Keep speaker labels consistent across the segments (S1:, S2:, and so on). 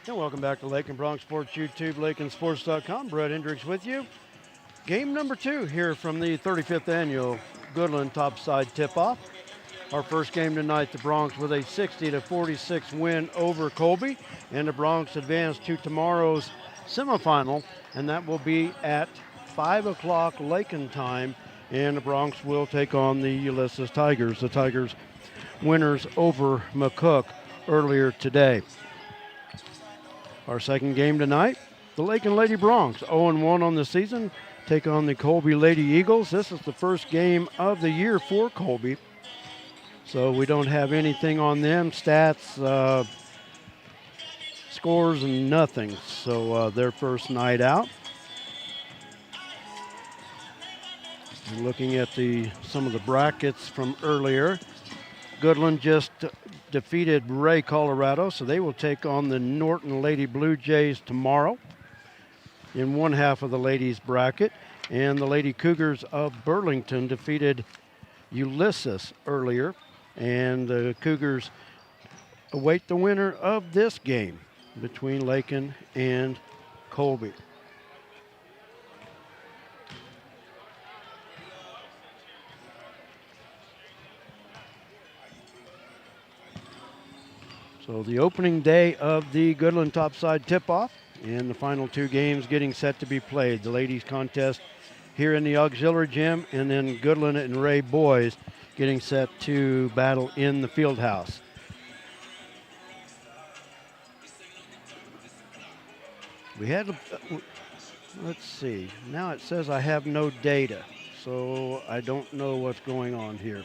S1: And welcome back to Lakin Bronx Sports YouTube, LakinSports.com. Brett Hendricks with you. Game number 2 here from the 35th annual Goodland Topside Tip-Off. Our first game tonight, the Bronx with a 60-46 win over Colby. And the Bronx advance to tomorrow's semifinal, and that will be at 5 o'clock Lakin time. And the Bronx will take on the Ulysses Tigers. The Tigers winners over McCook earlier today. Our second game tonight, the Lakin Lady Bronx, 0-1 on the season, take on the Colby Lady Eagles. This is the first game of the year for Colby, so we don't have anything on them, stats, scores, and nothing. So their first night out. And looking at some of the brackets from earlier, Goodland just defeated Ray, Colorado, so they will take on the Norton Lady Blue Jays tomorrow in one half of the ladies bracket. And the Lady Cougars of Burlington defeated Ulysses earlier, and the Cougars await the winner of this game between Lakin and Colby. So the opening day of the Goodland Topside Tip-Off, and the final 2 games getting set to be played. The ladies contest here in the auxiliary gym, and then Goodland and Ray boys getting set to battle in the field house. We had, let's see, now it says I have no data, so I don't know what's going on here.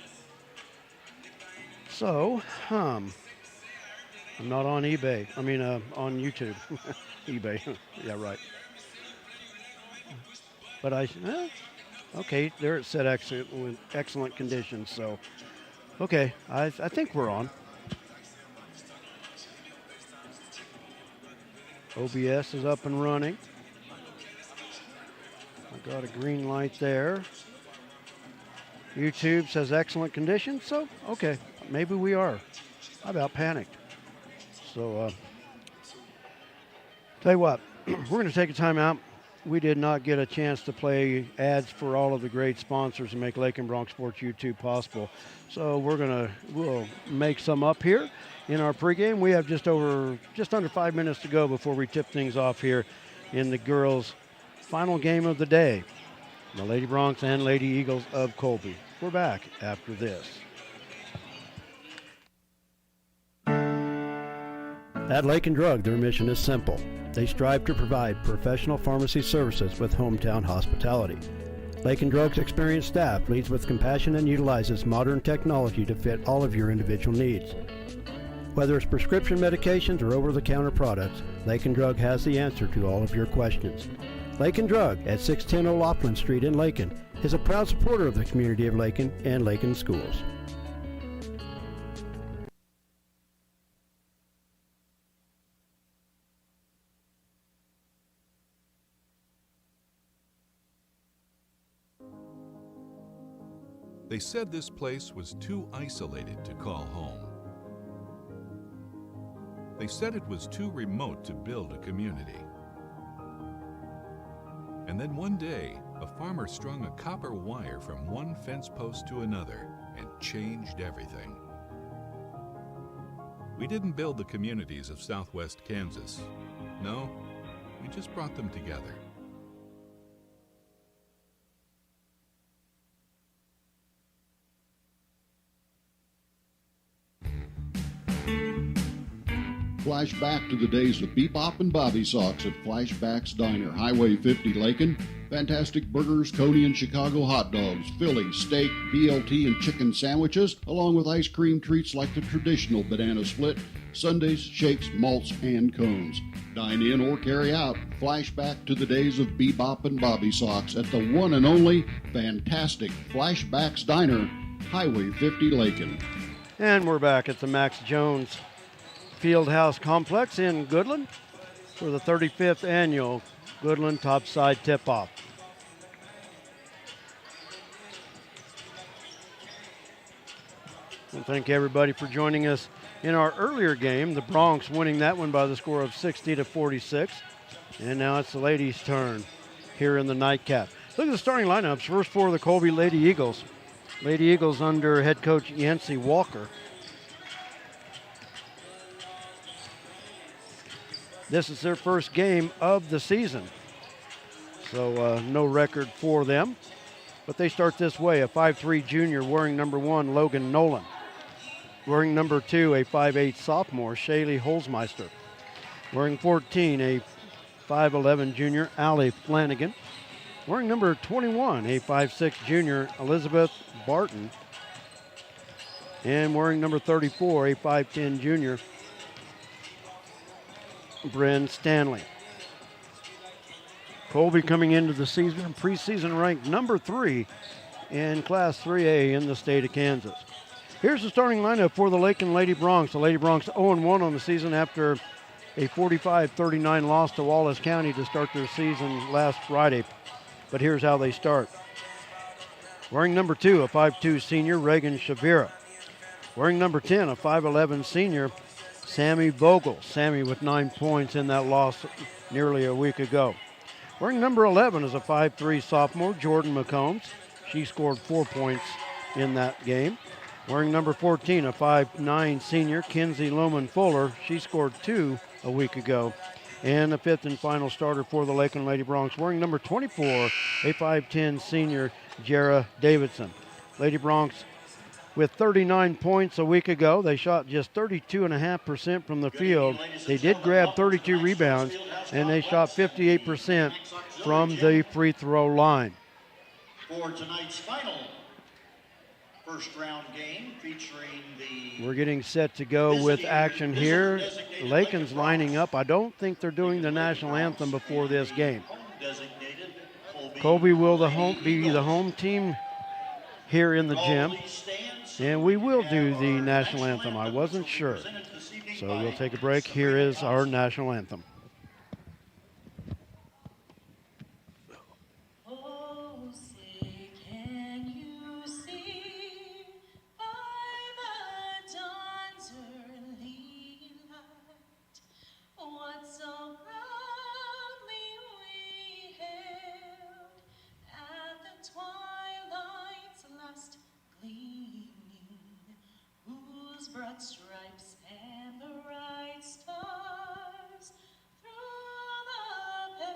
S1: So, I'm not on eBay. On YouTube. eBay. Yeah, right. But okay, there it said excellent conditions. So, okay, I think we're on. OBS is up and running. I got a green light there. YouTube says excellent conditions. So, okay, maybe we are. I about panicked. So, tell you what, we're going to take a time out. We did not get a chance to play ads for all of the great sponsors and make Lakin Bronx Sports YouTube possible. So we'll make some up here in our pregame. We have just under 5 minutes to go before we tip things off here in the girls' final game of the day. The Lady Bronx and Lady Eagles of Colby. We're back after this. At Lakin Drug, their mission is simple. They strive to provide professional pharmacy services with hometown hospitality. Lakin Drug's experienced staff leads with compassion and utilizes modern technology to fit all of your individual needs. Whether it's prescription medications or over-the-counter products, Lakin Drug has the answer to all of your questions. Lakin Drug at 610 O'Loughlin Street in Lakin is a proud supporter of the community of Lakin and Lakin schools.
S2: They said this place was too isolated to call home. They said it was too remote to build a community. And then one day, a farmer strung a copper wire from one fence post to another and changed everything. We didn't build the communities of Southwest Kansas. No, we just brought them together.
S3: Flashback to the days of Bebop and Bobby Socks at Flashback's Diner, Highway 50, Lakin. Fantastic burgers, Coney and Chicago hot dogs, Philly, steak, BLT, and chicken sandwiches, along with ice cream treats like the traditional banana split, sundaes, shakes, malts, and cones. Dine in or carry out. Flashback to the days of Bebop and Bobby Socks at the one and only fantastic Flashback's Diner, Highway 50, Lakin.
S1: And we're back at the Max Jones Fieldhouse Complex in Goodland for the 35th annual Goodland Topside Tip-Off. And thank everybody for joining us in our earlier game, the Bronx winning that one by the score of 60-46. And now it's the ladies' turn here in the nightcap. Look at the starting lineups. First for the Colby Lady Eagles. Lady Eagles under head coach Yancey Walker. This is their first game of the season, so no record for them. But they start this way: a 5'3" junior wearing number 1, Logan Nolan. Wearing number 2, a 5'8" sophomore, Shaylee Holzmeister. Wearing 14, a 5'11" junior, Allie Flanagan. Wearing number 21, a 5'6" junior, Elizabeth Barton. And wearing number 34, a 5'10" junior, Bryn Stanley. Colby coming into the season, preseason ranked number 3 in Class 3A in the state of Kansas. Here's the starting lineup for the Lakin Lady Bronx. The Lady Bronx 0-1 on the season after a 45-39 loss to Wallace County to start their season last Friday. But here's how they start. Wearing number 2, a 5'2" senior, Reagan Shavira. Wearing number 10, a 5'11" senior, Sammy Vogel. Sammy with 9 points in that loss nearly a week ago. Wearing number 11 is a 5'3" sophomore, Jordan McCombs. She scored 4 points in that game. Wearing number 14, a 5'9" senior, Kinsey Loman Fuller. She scored 2 a week ago. And the fifth and final starter for the Lakin Lady Bronx, wearing number 24, a 5'10" senior, Jara Davidson. Lady Bronx with 39 points a week ago. They shot just 32.5% from the field. They did grab 32 rebounds, and they shot 58% from the free throw line.
S4: For tonight's final first round game featuring the...
S1: We're getting set to go with action here. Lakin's lining up. I don't think they're doing the national anthem before this game. Colby will be the home team here in the gym, and we will do the national anthem. I wasn't sure. So we'll take a break. Here is our national anthem.
S5: Broad stripes and the bright stars through the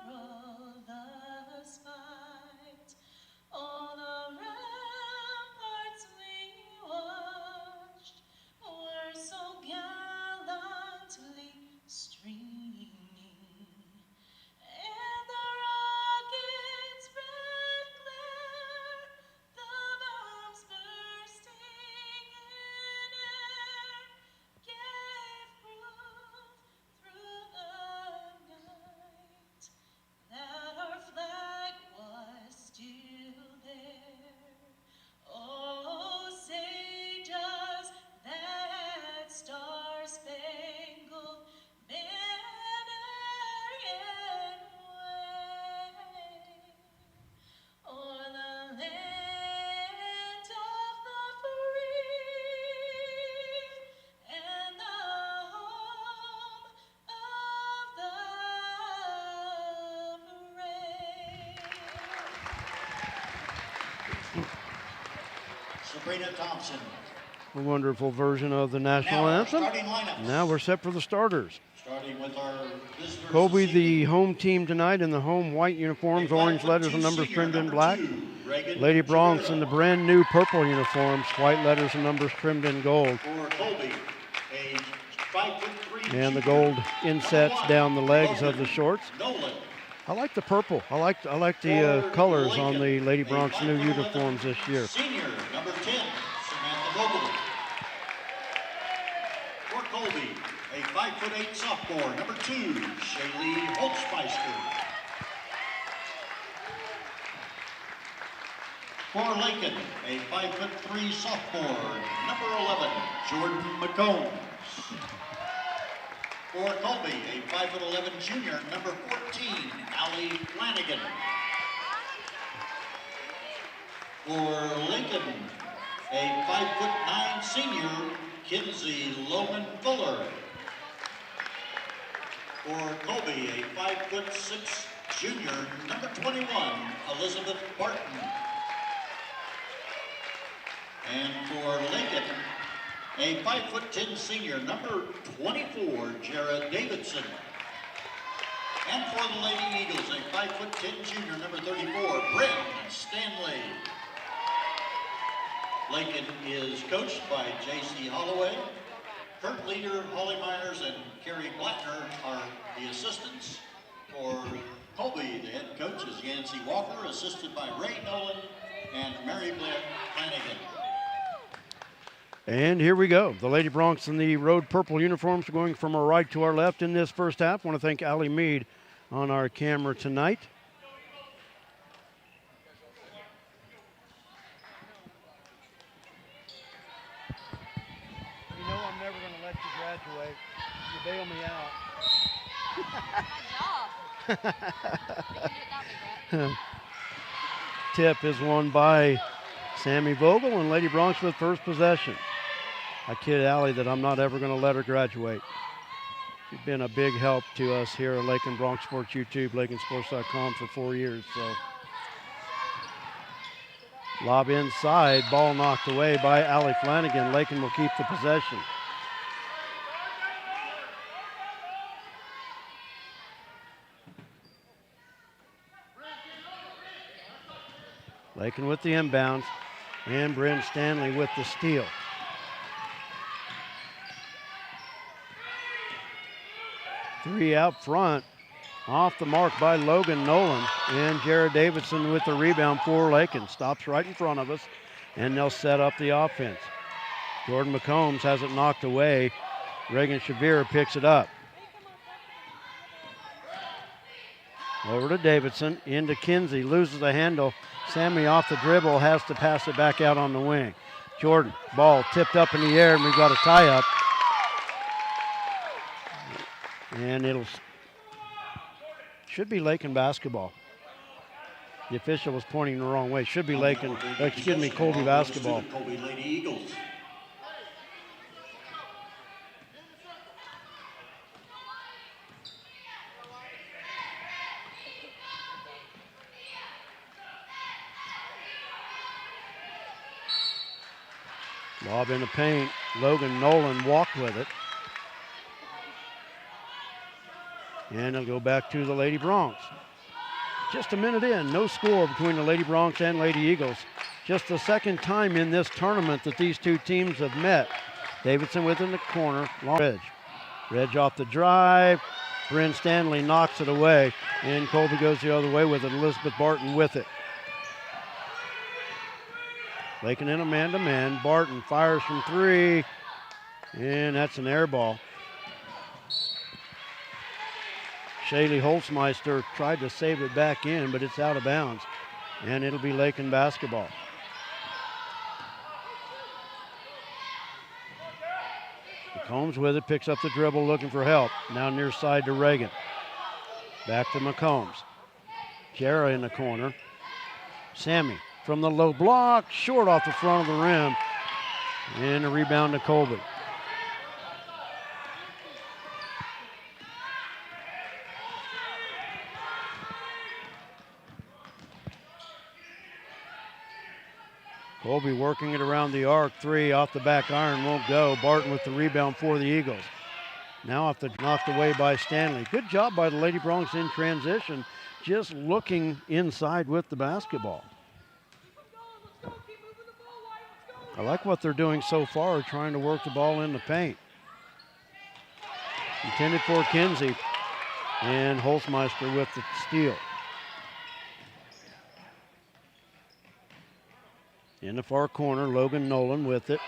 S5: perilous fight. All the ramparts we watched were so gallantly streaming, and the rockets' red glare, the bombs bursting in air, gave proof through the night that our flag was still there. Oh, say does that star-spangled banner yet wave o'er the land of the free and the home of the brave.
S4: Sabrina Thompson.
S1: A wonderful version of the national
S4: Now, our
S1: anthem.
S4: starting lineups.
S1: Now we're set for the starters.
S4: Starting with our visitors.
S1: Colby,
S4: this
S1: the
S4: evening.
S1: home team tonight in the home white uniforms, orange letters and numbers trimmed in black.
S4: Reagan
S1: Lady Bronx
S4: Shavira.
S1: in the brand new purple uniforms, white letters and numbers trimmed in gold.
S4: For Colby, a 5'3"
S1: And the
S4: junior,
S1: gold insets
S4: number 1,
S1: down the legs of
S4: Logan
S1: the shorts.
S4: Nolan.
S1: I like the purple. I like the colors on the Lady Bronx new uniforms this year.
S4: Senior, number 10, Samantha Vogel. For Colby, a 5'8" sophomore, number 2, Shaylee Holtzmeister. For Lakin, a 5'3" sophomore, number 11, Jordan McCombs. For Colby, a 5'11" junior, number 14, Allie Flanagan. For Lincoln, a 5'9" senior, Kinsey Logan Fuller. For Colby, a 5'6" junior, number 21, Elizabeth Barton. And for Lakin, a 5'10" senior, number 24, Jared Davidson. And for the Lady Eagles, a 5'10" junior, number 34, Bryn Stanley. Lakin is coached by J.C. Holloway. Kurt Leader, Holly Myers, and Carrie Blattner are the assistants. For Colby, the head coach is Yancey Walker, assisted by Ray Nolan and Mary Flanagan.
S1: And here we go. The Lady Broncs in the road purple uniforms going from our right to our left in this first half. I want to thank Allie Mead on our camera tonight. You know I'm never going to let you graduate. You bail me out. Tip is won by Sammy Vogel, and Lady Broncs with first possession. I kid Allie that I'm not ever going to let her graduate. She's been a big help to us here at Lakin Bronx Sports YouTube, LakinSports.com for 4 years. So, lob inside, ball knocked away by Allie Flanagan. Lakin will keep the possession. Lakin with the inbounds, and Bryn Stanley with the steal. Three out front, off the mark by Logan Nolan, and Jared Davidson with the rebound for Lakin. Stops right in front of us, and they'll set up the offense. Jordan McCombs has it knocked away. Reagan Shavir picks it up. Over to Davidson, into Kinsey, loses the handle. Sammy off the dribble, has to pass it back out on the wing. Jordan, ball tipped up in the air, and we've got a tie-up. And should be Lakin basketball. The official was pointing the wrong way. Should be Lakin, Colby basketball.
S4: Colby Lady Eagles.
S1: Lob in the paint. Logan Nolan walked with it. And it'll go back to the Lady Broncs. Just a minute in, no score between the Lady Broncs and Lady Eagles. Just the second time in this tournament that these two teams have met. Davidson within the corner, long Reg. Reg off the drive. Bryn Stanley knocks it away, and Colby goes the other way with it. Elizabeth Barton with it. Lakin in a man-to-man. Barton fires from three, and that's an air ball. Shaylee Holzmeister tried to save it back in, but it's out of bounds, and it'll be Lakin basketball. McCombs with it, picks up the dribble, looking for help. Now near side to Reagan. Back to McCombs. Jara in the corner. Sammy from the low block, short off the front of the rim, and a rebound to Colby. Colby working it around the arc. Three off the back iron, won't go. Barton with the rebound for the Eagles. Now off the knocked away by Stanley. Good job by the Lady Broncs in transition, just looking inside with the basketball. I like what they're doing so far, trying to work the ball in the paint. Intended for Kinsey, and Holzmeister with the steal. In the far corner, Logan Nolan with it.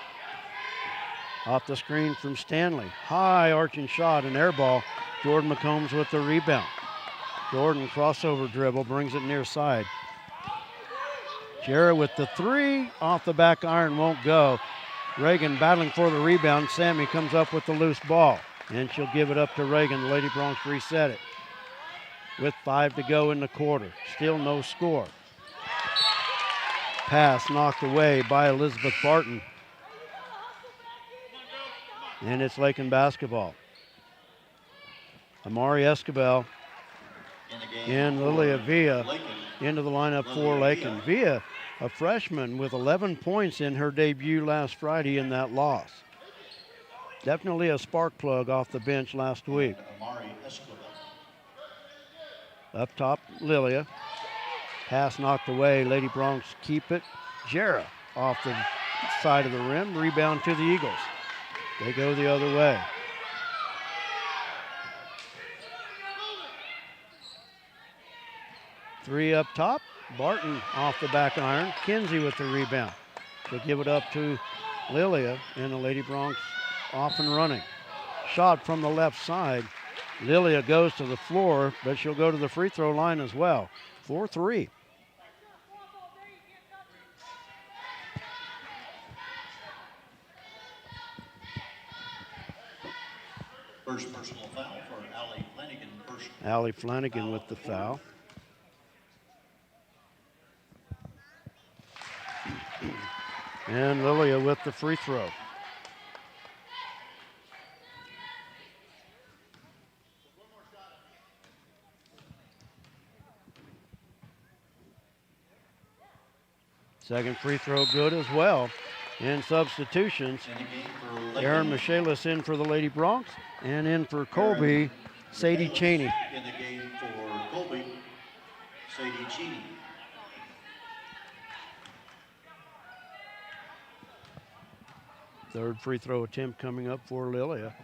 S1: Off the screen from Stanley. High arching shot, an air ball. Jordan McCombs with the rebound. Jordan crossover dribble, brings it near side. Jarrett with the three, off the back iron, won't go. Reagan battling for the rebound. Sammy comes up with the loose ball, and she'll give it up to Reagan. The Lady Broncs reset it. With 5 to go in the quarter. Still no score. Pass knocked away by Elizabeth Barton. And it's Lakin basketball. Amari Escobar
S4: In the game
S1: and
S4: for
S1: Lilia Villa
S4: Lakin.
S1: into the lineup for
S4: Lilia
S1: Lakin. Villa, a freshman with 11 points in her debut last Friday in that loss. Definitely a spark plug off the bench last week.
S4: And Amari Escobar.
S1: Up top, Lilia. Pass knocked away. Lady Bronx keep it. Jarrah off the side of the rim. Rebound to the Eagles. They go the other way. Three up top. Barton off the back iron. Kinsey with the rebound. She'll give it up to Lilia, and the Lady Bronx off and running. Shot from the left side. Lilia goes to the floor, but she'll go to the free throw line as well. 4-3.
S4: First personal foul for Allie Flanagan. First
S1: Allie Flanagan with the foul. And Lilia with the free throw. Second free throw good as well. In substitutions,
S4: in the game for Lakin.
S1: Aaron Michaelis in for the Lady Bronx, and in for Colby, Sadie Cheney.
S4: In the game for Colby, Sadie Cheney.
S1: Third free throw attempt coming up for Lilia.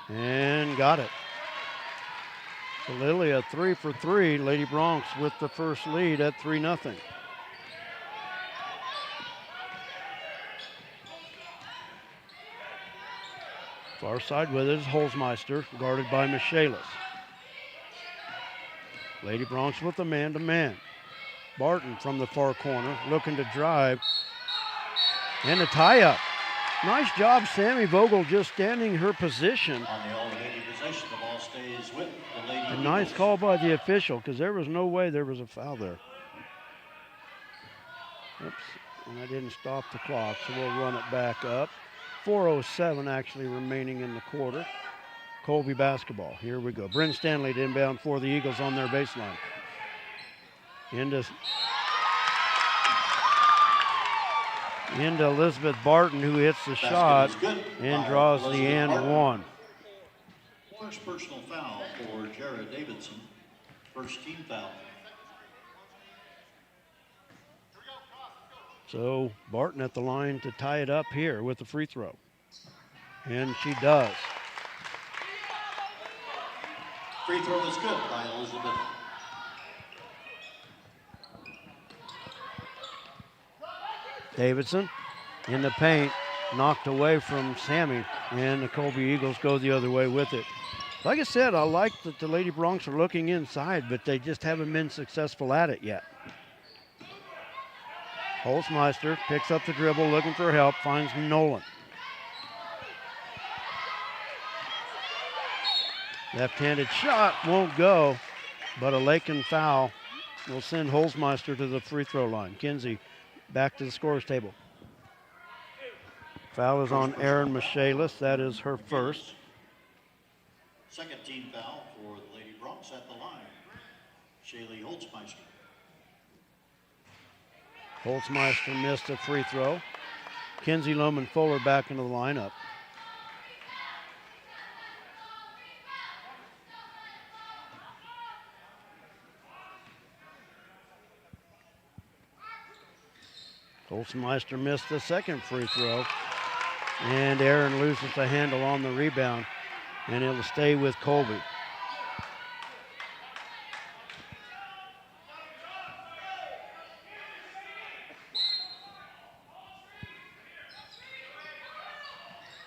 S1: And got it. So Lilia 3 for 3. Lady Bronx with the first lead at 3-0. Far side with it is Holzmeister, guarded by Michaelis. Lady Bronx with the man-to-man. Barton from the far corner, looking to drive. And a tie-up. Nice job, Sammy Vogel, just standing her position.
S4: On the all-lady possession, the ball stays with the Lady
S1: A nice
S4: Eagles.
S1: call by the official, because there was no way there was a foul there. Oops, and I didn't stop the clock, so we'll run it back up. 4:07 actually remaining in the quarter. Colby basketball. Here we go. Bryn Stanley to inbound for the Eagles on their baseline. Into Elizabeth Barton, who hits the
S4: Basket
S1: shot
S4: is good
S1: and
S4: by
S1: draws the
S4: Elizabeth
S1: and
S4: Barton.
S1: one.
S4: First personal foul for Jarrah Davidson. First team foul.
S1: So Barton at the line to tie it up here with the free throw. And she does.
S4: Free throw is good by Elizabeth.
S1: Davidson in the paint, knocked away from Sammy, and the Colby Eagles go the other way with it. Like I said, I like that the Lady Bronx are looking inside, but they just haven't been successful at it yet. Holzmeister picks up the dribble, looking for help, finds Nolan. Left-handed shot won't go, but a Lakin foul will send Holzmeister to the free throw line. Kinsey back to the scorer's table. Foul is on Aaron Michaelis. That is her first.
S4: Second team foul for the Lady Bronx at the line. Shaylee Holtzmeister.
S1: Holzmeister missed a free throw. Kinsey Lohman Fuller back into the lineup. Holzmeister missed the second free throw. And Aaron loses the handle on the rebound. And it'll stay with Colby.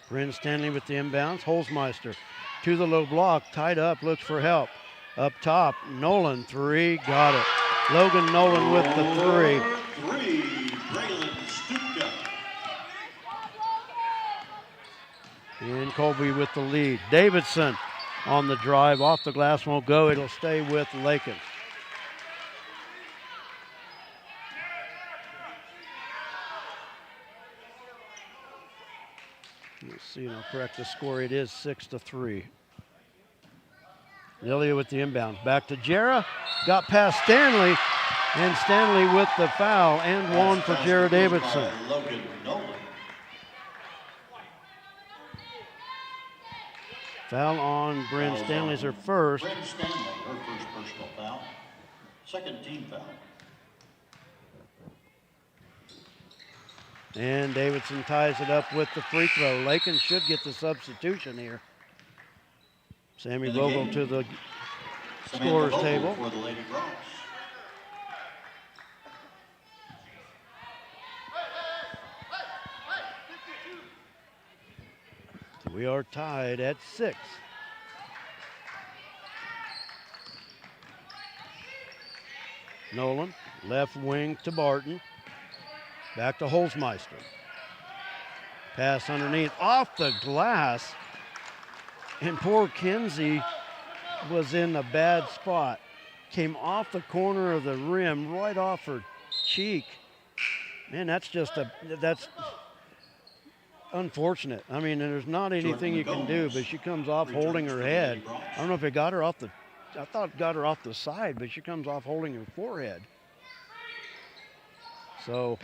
S1: Bryn Stanley with the inbounds. Holzmeister to the low block, tied up, looks for help. Up top, Nolan, three, got it. Logan Nolan with the three.
S4: Three, Braylon Stupka.
S1: And Colby with the lead. Davidson on the drive, off the glass, won't go. It'll stay with Lakin. Let's see, and I'll correct the score. It is 6-3. Lilia with the inbound. Back to Jarrah. Got past Stanley. And Stanley with the foul and one for Jarrah Davidson.
S4: Logan Nolan.
S1: Foul on Bryn Stanley's her first.
S4: Bryn Stanley, her first personal foul. Second team foul.
S1: And Davidson ties it up with the free throw. Lakin should get the substitution here. Sammy Vogel to the scorer's table.
S4: For the Lady Bronx.
S1: So we are tied at 6. Nolan, left wing to Barton. Back to Holzmeister. Pass underneath, off the glass. And poor Kinsey was in a bad spot. Came off the corner of the rim, right off her cheek. Man, that's unfortunate. I mean, there's not anything you can do, but she comes off holding her head. I don't know if it got her off I thought it got her off the side, but she comes off holding her forehead. So,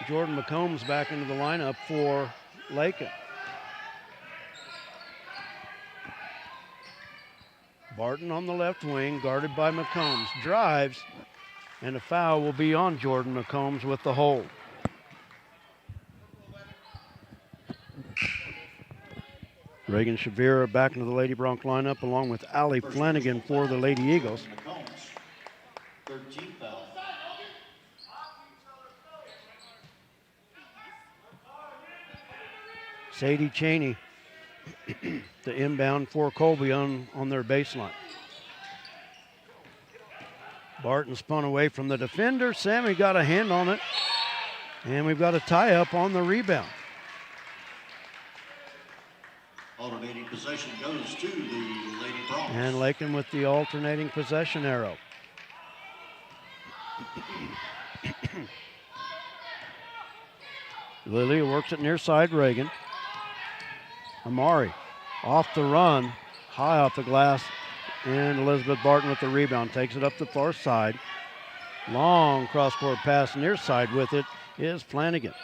S1: Jordan McCombs back into the lineup for Lakin. Barton on the left wing, guarded by McCombs. Drives, and a foul will be on Jordan McCombs with the hold. Reagan Shavira back into the Lady Bronx lineup along with Allie Flanagan for the Lady Eagles.
S4: Third team foul.
S1: Sadie Cheney, the inbound for Colby on their baseline. Barton spun away from the defender. Sammy got a hand on it. And we've got a tie-up on the rebound.
S4: Alternating possession goes to the Lady Bronx.
S1: And Lakin with the alternating possession arrow. Lilia works it near side Reagan. Amari off the run, high off the glass, and Elizabeth Barton with the rebound. Takes it up the far side. Long cross-court pass near side with it is Flanagan.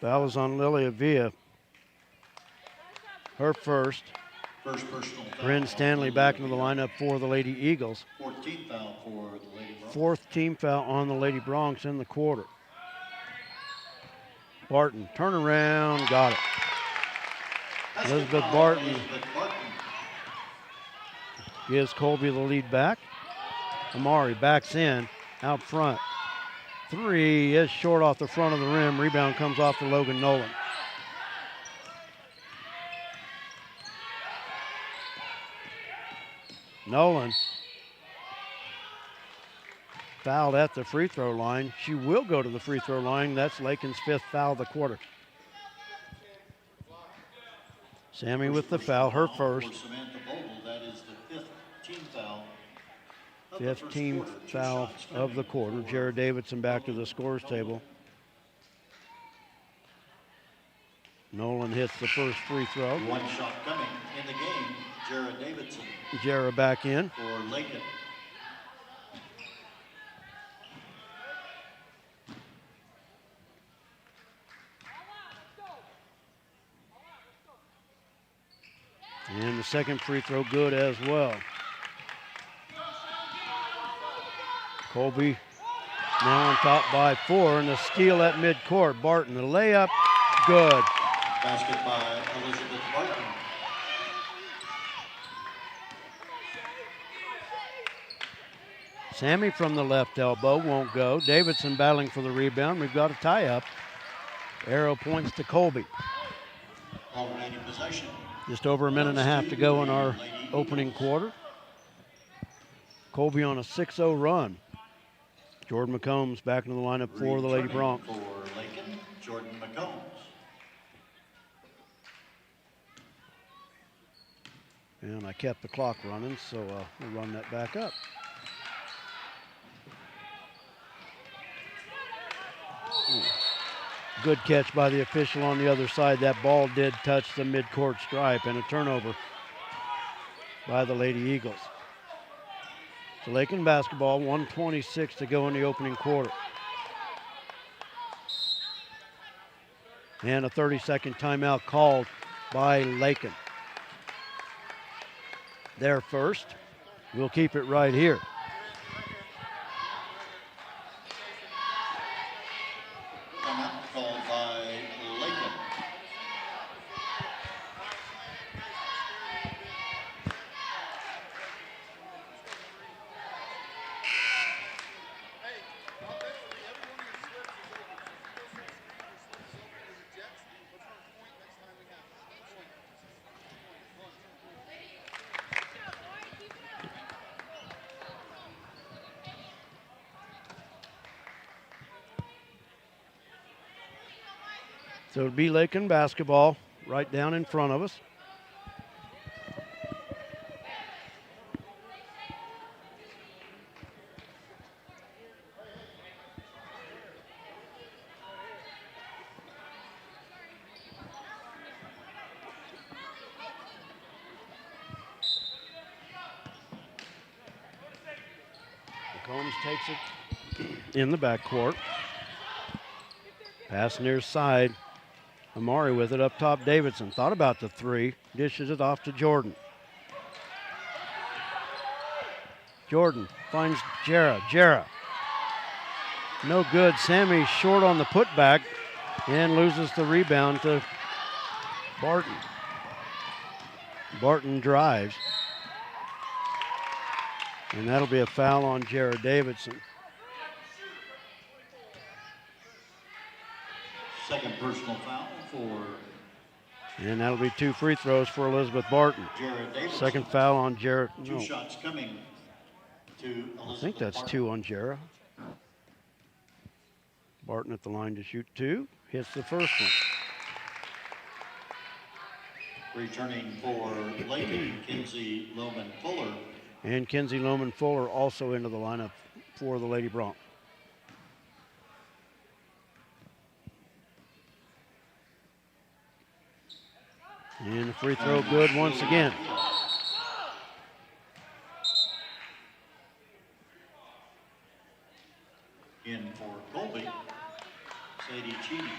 S1: Foul is on Lilia Villa. Her first.
S4: First personal foul.
S1: Bryn Stanley back into the lineup for the Lady Eagles.
S4: 14th foul for the Lady Bronx.
S1: Fourth team foul on the Lady Bronx in the quarter. Barton, turn around, got it. Elizabeth Barton gives Colby the lead back. Amari backs in, out front. Three is short off the front of the rim. Rebound comes off to Logan Nolan. Nolan fouled at the free throw line. She will go to the free throw line. That's Lakin's fifth foul of the quarter. Sammy with the foul, her first.
S4: Samantha Vogel, that is the fifth team foul.
S1: Fifth team foul of the quarter. Jared Davidson back to the scorer's table. Nolan hits the first free throw.
S4: One shot coming in the game. Jared Davidson
S1: Jarrah back in.
S4: for Lakin.
S1: And the second free throw good as well. Colby now on top by 4, and the steal at midcourt. Barton, the layup, good.
S4: Basket by Elizabeth Barton.
S1: Sammy from the left elbow won't go. Davidson battling for the rebound. We've got a tie-up. Arrow points to Colby.
S4: Alternating possession.
S1: Just over a minute and a half to go in our opening quarter. Colby on a 6-0 run. Jordan McCombs back into the lineup for the Lady Bronx.
S4: For Lakin, Jordan McCombs.
S1: And I kept the clock running, so we'll run that back up. Good catch by the official on the other side. That ball did touch the midcourt stripe, and a turnover by the Lady Eagles. So Lakin basketball, 1:26 to go in the opening quarter. And a 30-second timeout called by Lakin. There first. We'll keep it right here.
S4: Timeout called by Lakin.
S1: So it'll be Lakin basketball right down in front of us. Combs takes it in the backcourt. Pass near side. Amari with it up top. Davidson thought about the three. Dishes it off to Jordan. Jordan finds Jarrah. Jarrah. No good. Sammy short on the putback and loses the rebound to Barton. Barton drives. And that'll be a foul on Jarrah Davidson.
S4: Second personal foul for
S1: And that'll be 2 free throws for Elizabeth Barton.
S4: Jared Davidson.
S1: Second foul on Jarrah.
S4: Two shots coming to Elizabeth
S1: I think that's
S4: Barton.
S1: 2 on Jarrah. Barton at the line to shoot 2. Hits the first one.
S4: Returning for Lakin, Kinsey Loman Fuller.
S1: And Kinsey Loman Fuller also into the lineup for the Lady Bronx. And the free throw good once again.
S4: In for Colby, Sadie Cheney.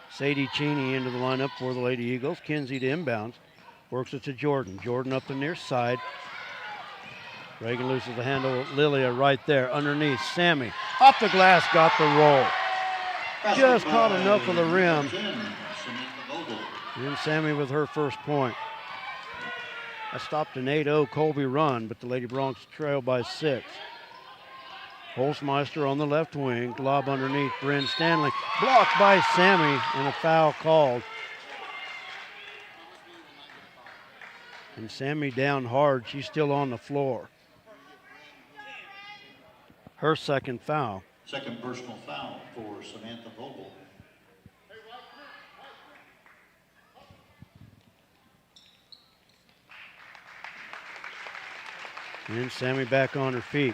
S1: Sadie Cheney into the lineup for the Lady Eagles. Kinsey to inbounds. Works it to Jordan. Jordan up the near side. Reagan loses the handle. Lilia right there underneath. Sammy off the glass, got the roll. Just caught enough of the rim. And Sammy with her first point. That stopped an 8-0 Colby run, but the Lady Bronx trail by 6. Holzmeister on the left wing. Lob underneath. Bryn Stanley blocked by Sammy and a foul called. And Sammy down hard. She's still on the floor. Her second foul.
S4: Second personal foul for Samantha Vogel.
S1: And Sammy back on her feet.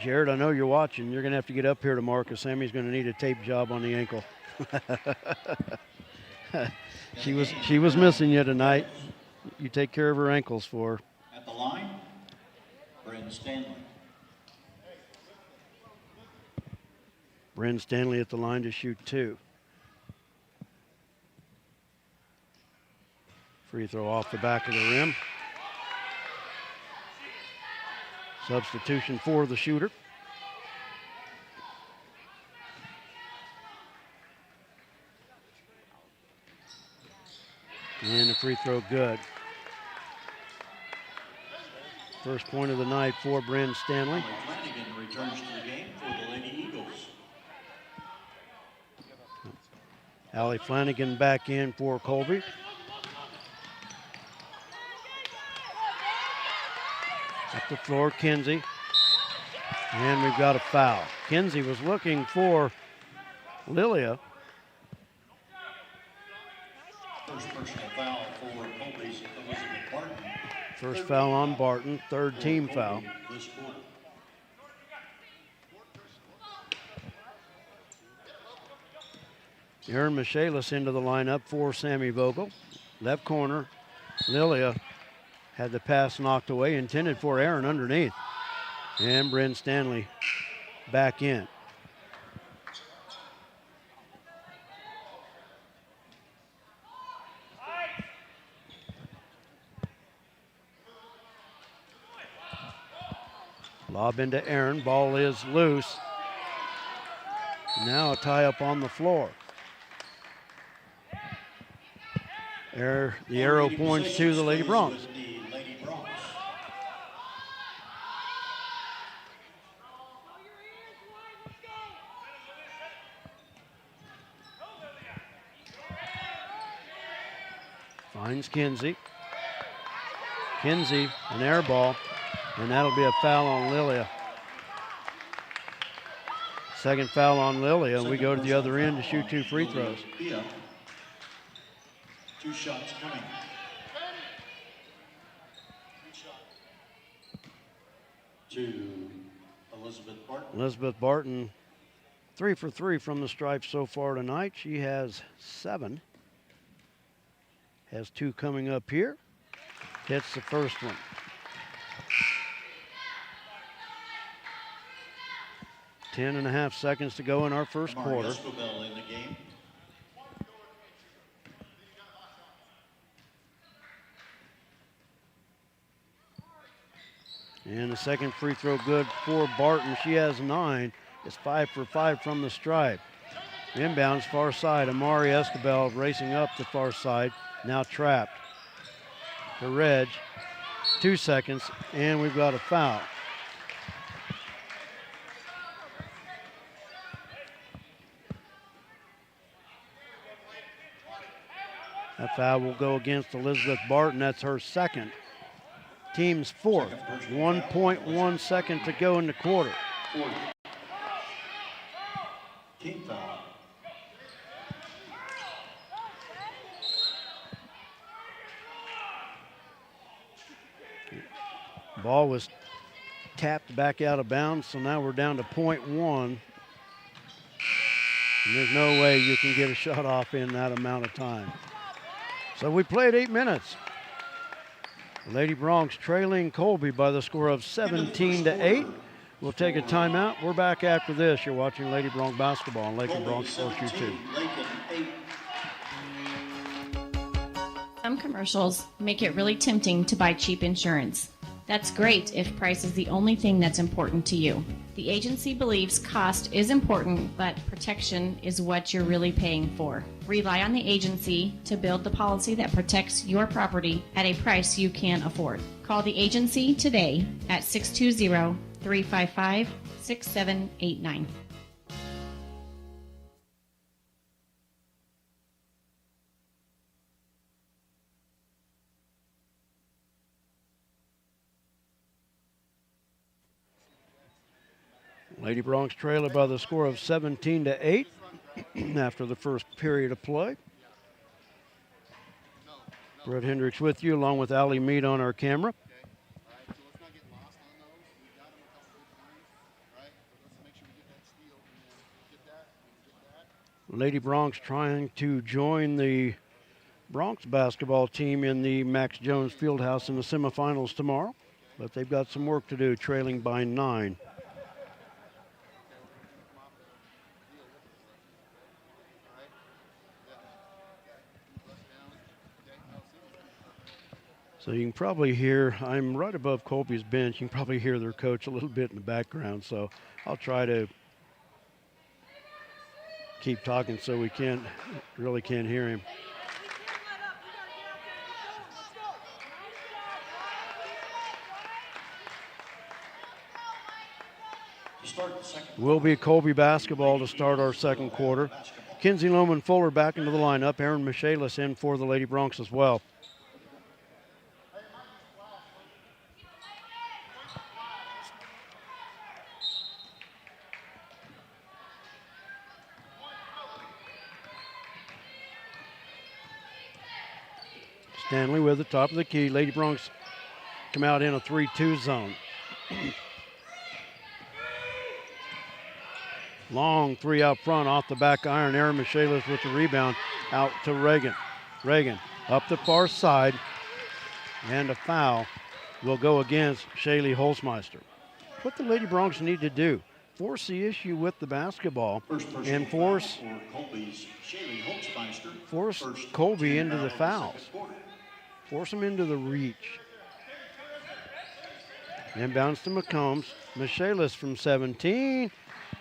S1: Jared, I know you're watching. You're going to have to get up here tomorrow because Sammy's going to need a tape job on the ankle. She was missing you tonight. You take care of her ankles for her.
S4: At the line, Bryn Stanley.
S1: Bryn Stanley at the line to shoot 2. Free throw off the back of the rim. Substitution for the shooter. And the free throw good. First point of the night for Bryn Stanley.
S4: Flanagan returns to the game for the Lady Eagles.
S1: Allie Flanagan back in for Colby. Up the floor, Kinsey. And we've got a foul. Kinsey was looking for Lilia. First foul on Barton, third team foul.
S4: This quarter.
S1: Aaron Michaelis into the lineup for Sammy Vogel. Left corner, Lilia had the pass knocked away, intended for Aaron underneath. And Bryn Stanley back in. Lob into Aaron, ball is loose. Now a tie up on the floor. The arrow points to the Lady Bronx.
S4: With the Lady Bronx.
S1: Finds Kinsey. Kinsey, an air ball, and that'll be a foul on Lilia. Second foul on Lilia, and we go to the other end to shoot 2 free throws.
S4: Yeah. 2 shots coming. To Elizabeth Barton.
S1: Elizabeth Barton, 3 for 3 from the stripe so far tonight. She has 7. Has 2 coming up here. Hits the first one. Ten and a half seconds to go in our first quarter.
S4: Escobar in the game.
S1: And the second free throw good for Barton. She has 9. It's 5 for 5 from the stripe. Inbounds far side. Amari Escobar racing up the far side. Now trapped. To Reg. 2 seconds, and we've got a foul. That foul will go against Elizabeth Barton. That's her second. Team's fourth. 1.1 second to go in the quarter.
S4: 40. Team foul.
S1: Ball was tapped back out of bounds, so now we're down to 0.1. And there's no way you can get a shot off in that amount of time. So we played 8 minutes. Lady Bronx trailing Colby by the score of 17-8. We'll take a timeout. We're back after this. You're watching Lady Bronx basketball on Lakin Bronx Sports YouTube.
S4: Lakin 8.
S6: Some commercials make it really tempting to buy cheap insurance. That's great if price is the only thing that's important to you. The agency believes cost is important, but protection is what you're really paying for. Rely on the agency to build the policy that protects your property at a price you can afford. Call the agency today at 620-355-6789.
S1: Lady Bronx trailer by the score of 17-8 after the first period of play. Brett Hendricks with you, along with Allie Mead on our camera. Lady Bronx trying to join the Bronx basketball team in the Max Jones Fieldhouse in the semifinals tomorrow, but they've got some work to do, trailing by 9. So you can probably hear, I'm right above Colby's bench, you can probably hear their coach a little bit in the background, so I'll try to keep talking so we really can't hear him. Will be Colby basketball to start our second quarter. Kinsey Loman Fuller back into the lineup. Aaron Michaelis in for the Lady Bronx as well. Stanley with the top of the key. Lady Bronx come out in a 3-2 zone. Long three out front off the back iron. Aaron Michaelis with the rebound out to Reagan. Reagan up the far side, and a foul will go against Shaylee Holzmeister. What the Lady Broncs need to do, force the issue with the basketball and force Colby into the fouls. Force him into the reach. Inbounds to McCombs. Michaelis from 17.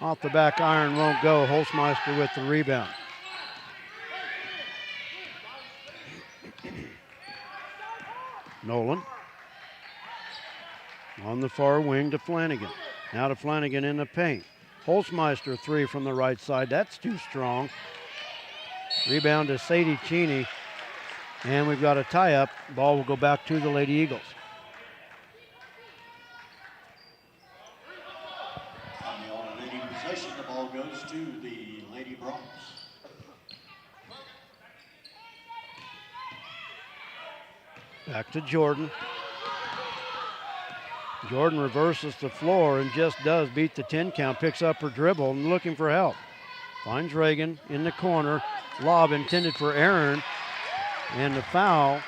S1: Off the back iron, won't go. Holzmeister with the rebound. Nolan on the far wing to Flanagan. Now to Flanagan in the paint. Holzmeister three from the right side. That's too strong. Rebound to Sadie Cheney. And we've got a tie-up. Ball will go back to the Lady Eagles.
S4: On the alternating possession, the ball goes to the Lady Broncs.
S1: Back to Jordan. Jordan reverses the floor and just does beat the 10 count. Picks up her dribble and looking for help. Finds Reagan in the corner. Lob intended for Aaron. And the foul.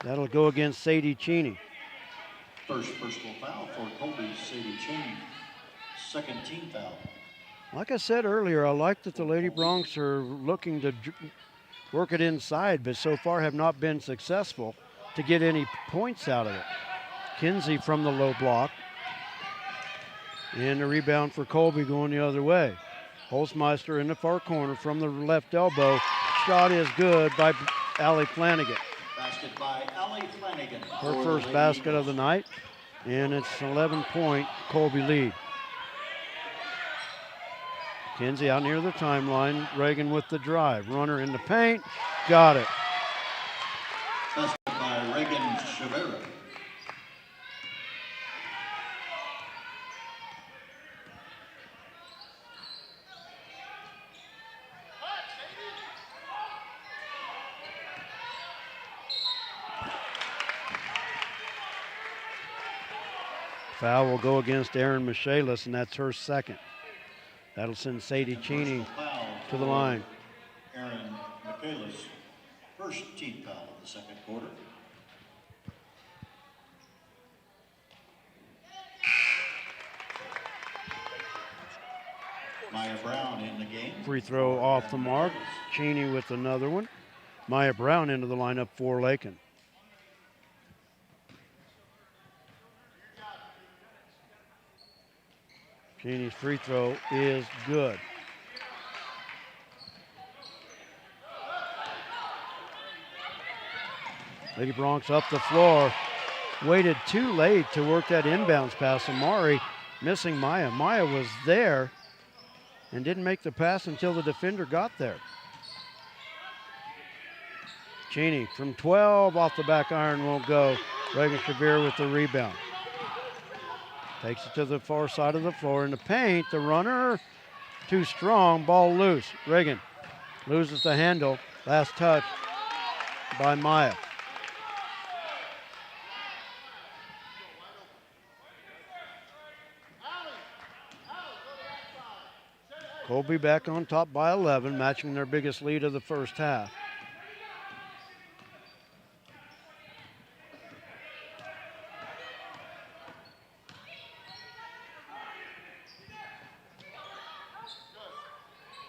S1: That'll go against Sadie Cheney.
S4: First personal foul for Colby Sadie Cheney. Second team foul.
S1: Like I said earlier, I like that the Lady Broncs are looking to work it inside, but so far have not been successful to get any points out of it. Kinsey from the low block. And the rebound for Colby going the other way. Holzmeister in the far corner from the left elbow. Shot is good by Allie Flanagan.
S4: Basket by Allie Flanagan.
S1: Her first basket of the night, and it's an 11-point Colby lead. Kinsey out near the timeline. Reagan with the drive. Runner in the paint. Got it.
S4: Basket by Reagan Chavera.
S1: Foul will go against Erin Michaelis, and that's her second. That'll send Sadie Cheney to the line.
S4: Aaron Michaelis, first team foul of the second quarter. Maya Brown in the game.
S1: Free throw off the mark. Cheney with another one. Maya Brown into the lineup for Lakin. Cheney's free throw is good. Lady Broncs up the floor. Waited too late to work that inbounds pass. Amari missing Maya. Maya was there and didn't make the pass until the defender got there. Cheney from 12 off the back iron won't go. Reagan Shabir with the rebound. Takes it to the far side of the floor in the paint. The runner, too strong, ball loose. Reagan loses the handle. Last touch by Maya. Colby back on top by 11, matching their biggest lead of the first half.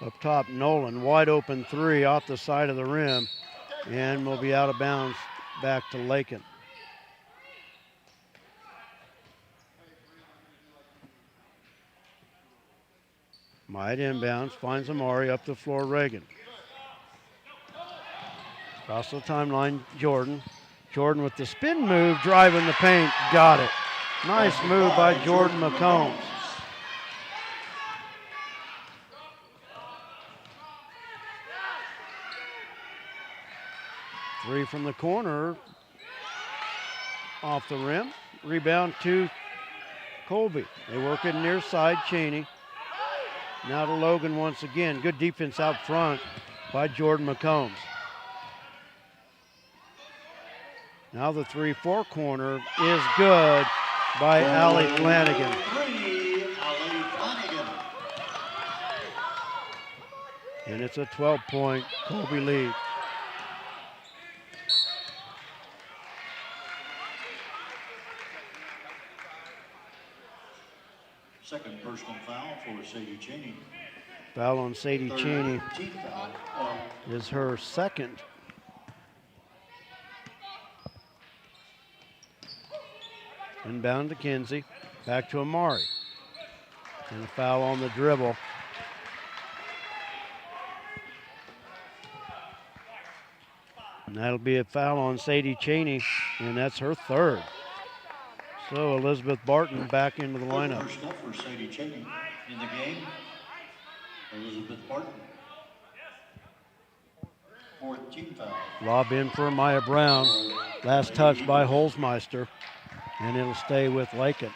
S1: Up top, Nolan, wide open three off the side of the rim, and will be out of bounds back to Lakin. Might inbounds, finds Amari up the floor, Reagan. Across the timeline, Jordan. Jordan with the spin move, driving the paint, got it. Nice move by Jordan McCombs. Three from the corner, off the rim. Rebound to Colby. They work it near side, Cheney. Now to Logan once again. Good defense out front by Jordan McCombs. Now the 3-4 corner is good by Allie Flanagan.
S4: 3, Allie Flanagan.
S1: And it's a 12-point Colby lead.
S4: Second personal foul for Sadie Cheney.
S1: Foul on Sadie Cheney
S4: Team foul.
S1: is her second. Inbound to Kinsey. Back to Amari. And a foul on the dribble. And that'll be a foul on Sadie Cheney, and that's her third. So Elizabeth Barton back into the lineup.
S4: Personal for Sadie Cheney in the game. Elizabeth Barton. Fourth team foul.
S1: Lob in for Maya Brown. Last touch by Holzmeister, and it'll stay with Lakin.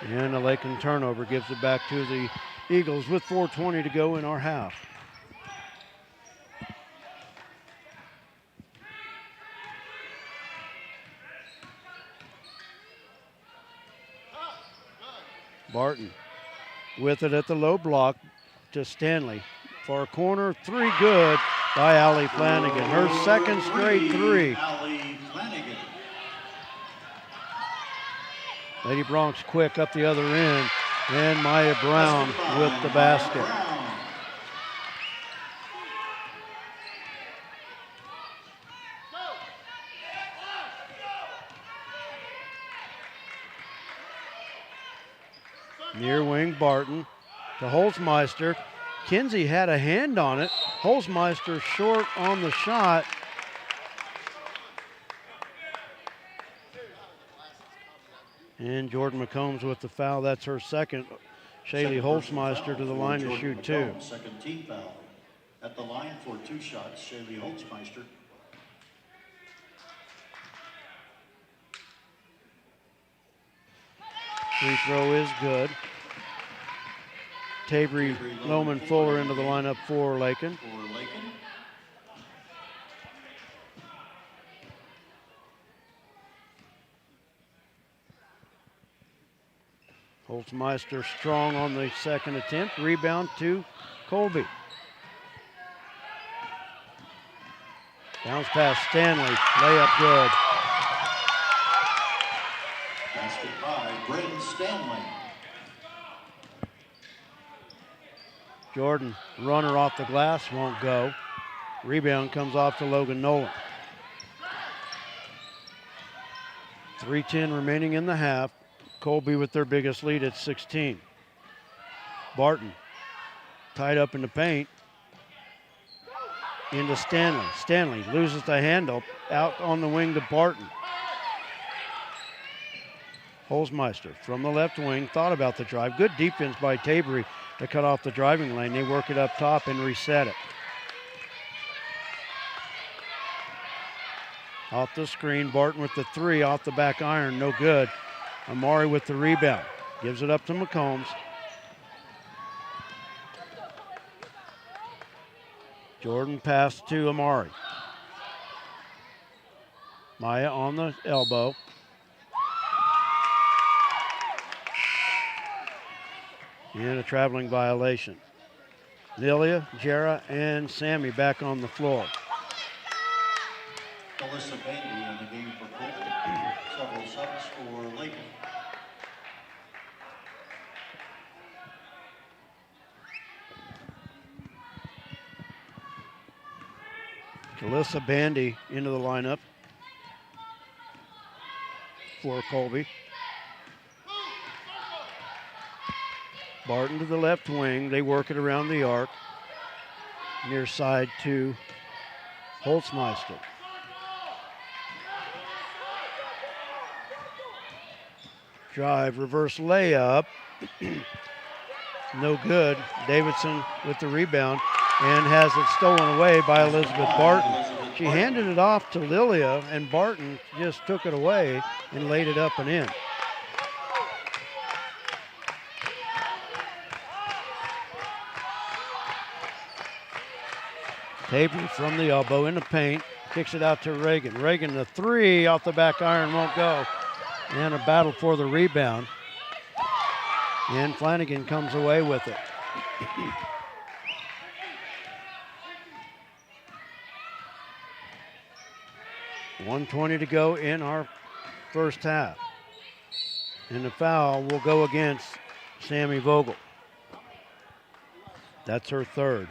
S1: And a Lakin turnover gives it back to the Eagles with 4:20 to go in our half. Barton with it at the low block to Stanley. For a corner, 3 good by Allie Flanagan. Her second straight 3.
S4: Allie Flanagan.
S1: Lady Bronx quick up the other end, and Maya Brown with the basket. Near wing Barton to Holzmeister. Kinsey had a hand on it. Holzmeister short on the shot. And Jordan McCombs with the foul. That's her second. Shaylee Holzmeister to the line to shoot 2.
S4: Second team foul. At the line for 2 shots, Shaylee Holzmeister.
S1: Free throw is good. Tavery Loman Fuller into the lineup for Lakin.
S4: For Lakin.
S1: Holzmeister strong on the second attempt. Rebound to Colby. Bounce pass Stanley. Layup good.
S4: Basket by Bryn Stanley.
S1: Jordan, runner off the glass, won't go. Rebound comes off to Logan Nolan. 3:10 remaining in the half. Colby with their biggest lead at 16. Barton tied up in the paint. Into Stanley. Stanley loses the handle. Out on the wing to Barton. Holzmeister from the left wing thought about the drive. Good defense by Tavery to cut off the driving lane. They work it up top and reset it. Off the screen, Barton with the 3 off the back iron, no good. Amari with the rebound. Gives it up to McCombs. Jordan pass to Amari. Maya on the elbow. And a traveling violation. Lilia, Jera, and Sammy back on the floor.
S4: Alyssa Bandy in the game for Colby. Several subs for Lakin.
S1: Alyssa Bandy into the lineup for Colby. Barton to the left wing. They work it around the arc. Near side to Holzmeister. Drive, reverse layup. No good. Davidson with the rebound. and has it stolen away by Elizabeth Barton. She handed it off to Lilia, and Barton just took it away and laid it up and in. Tabor from the elbow in the paint, kicks it out to Reagan. Reagan, the three off the back iron won't go. And a battle for the rebound. And Flanagan comes away with it. .120 to go in our first half. And the foul will go against Sammy Vogel. That's her third.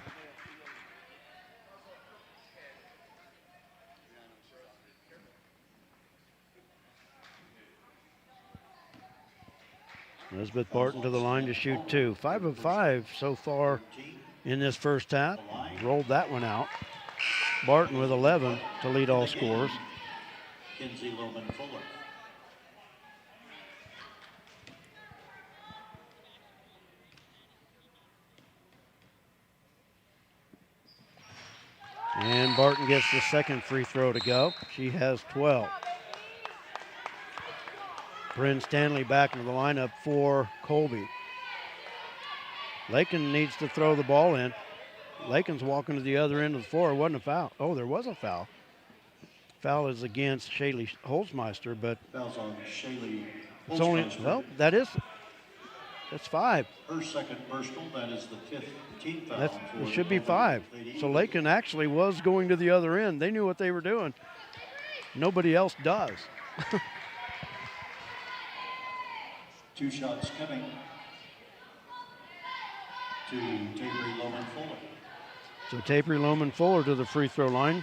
S1: Elizabeth Barton to the line to shoot two. 5 of 5 so far in this first half. Rolled that one out. Barton with 11 to lead all scorers.
S4: Kinsey Loman Fuller.
S1: And Barton gets the second free throw to go. She has 12. Bryn Stanley back into the lineup for Colby. Lakin needs to throw the ball in. Lakin's walking to the other end of the floor. It wasn't a foul. Oh, there was a foul. Foul is against Shaylee Holzmeister, but
S4: Foul's on Shaylee
S1: it's only,
S4: Holzmeister.
S1: well, that's 5.
S4: Her second personal, that is the 15th foul.
S1: That's,
S4: for
S1: it should be
S4: the
S1: 5.
S4: Lady
S1: So
S4: Eagles.
S1: Lakin actually was going to the other end. They knew what they were doing. Nobody else does.
S4: 2 shots coming to Tavery Loman Fuller.
S1: So Tapery Loman Fuller to the free throw line.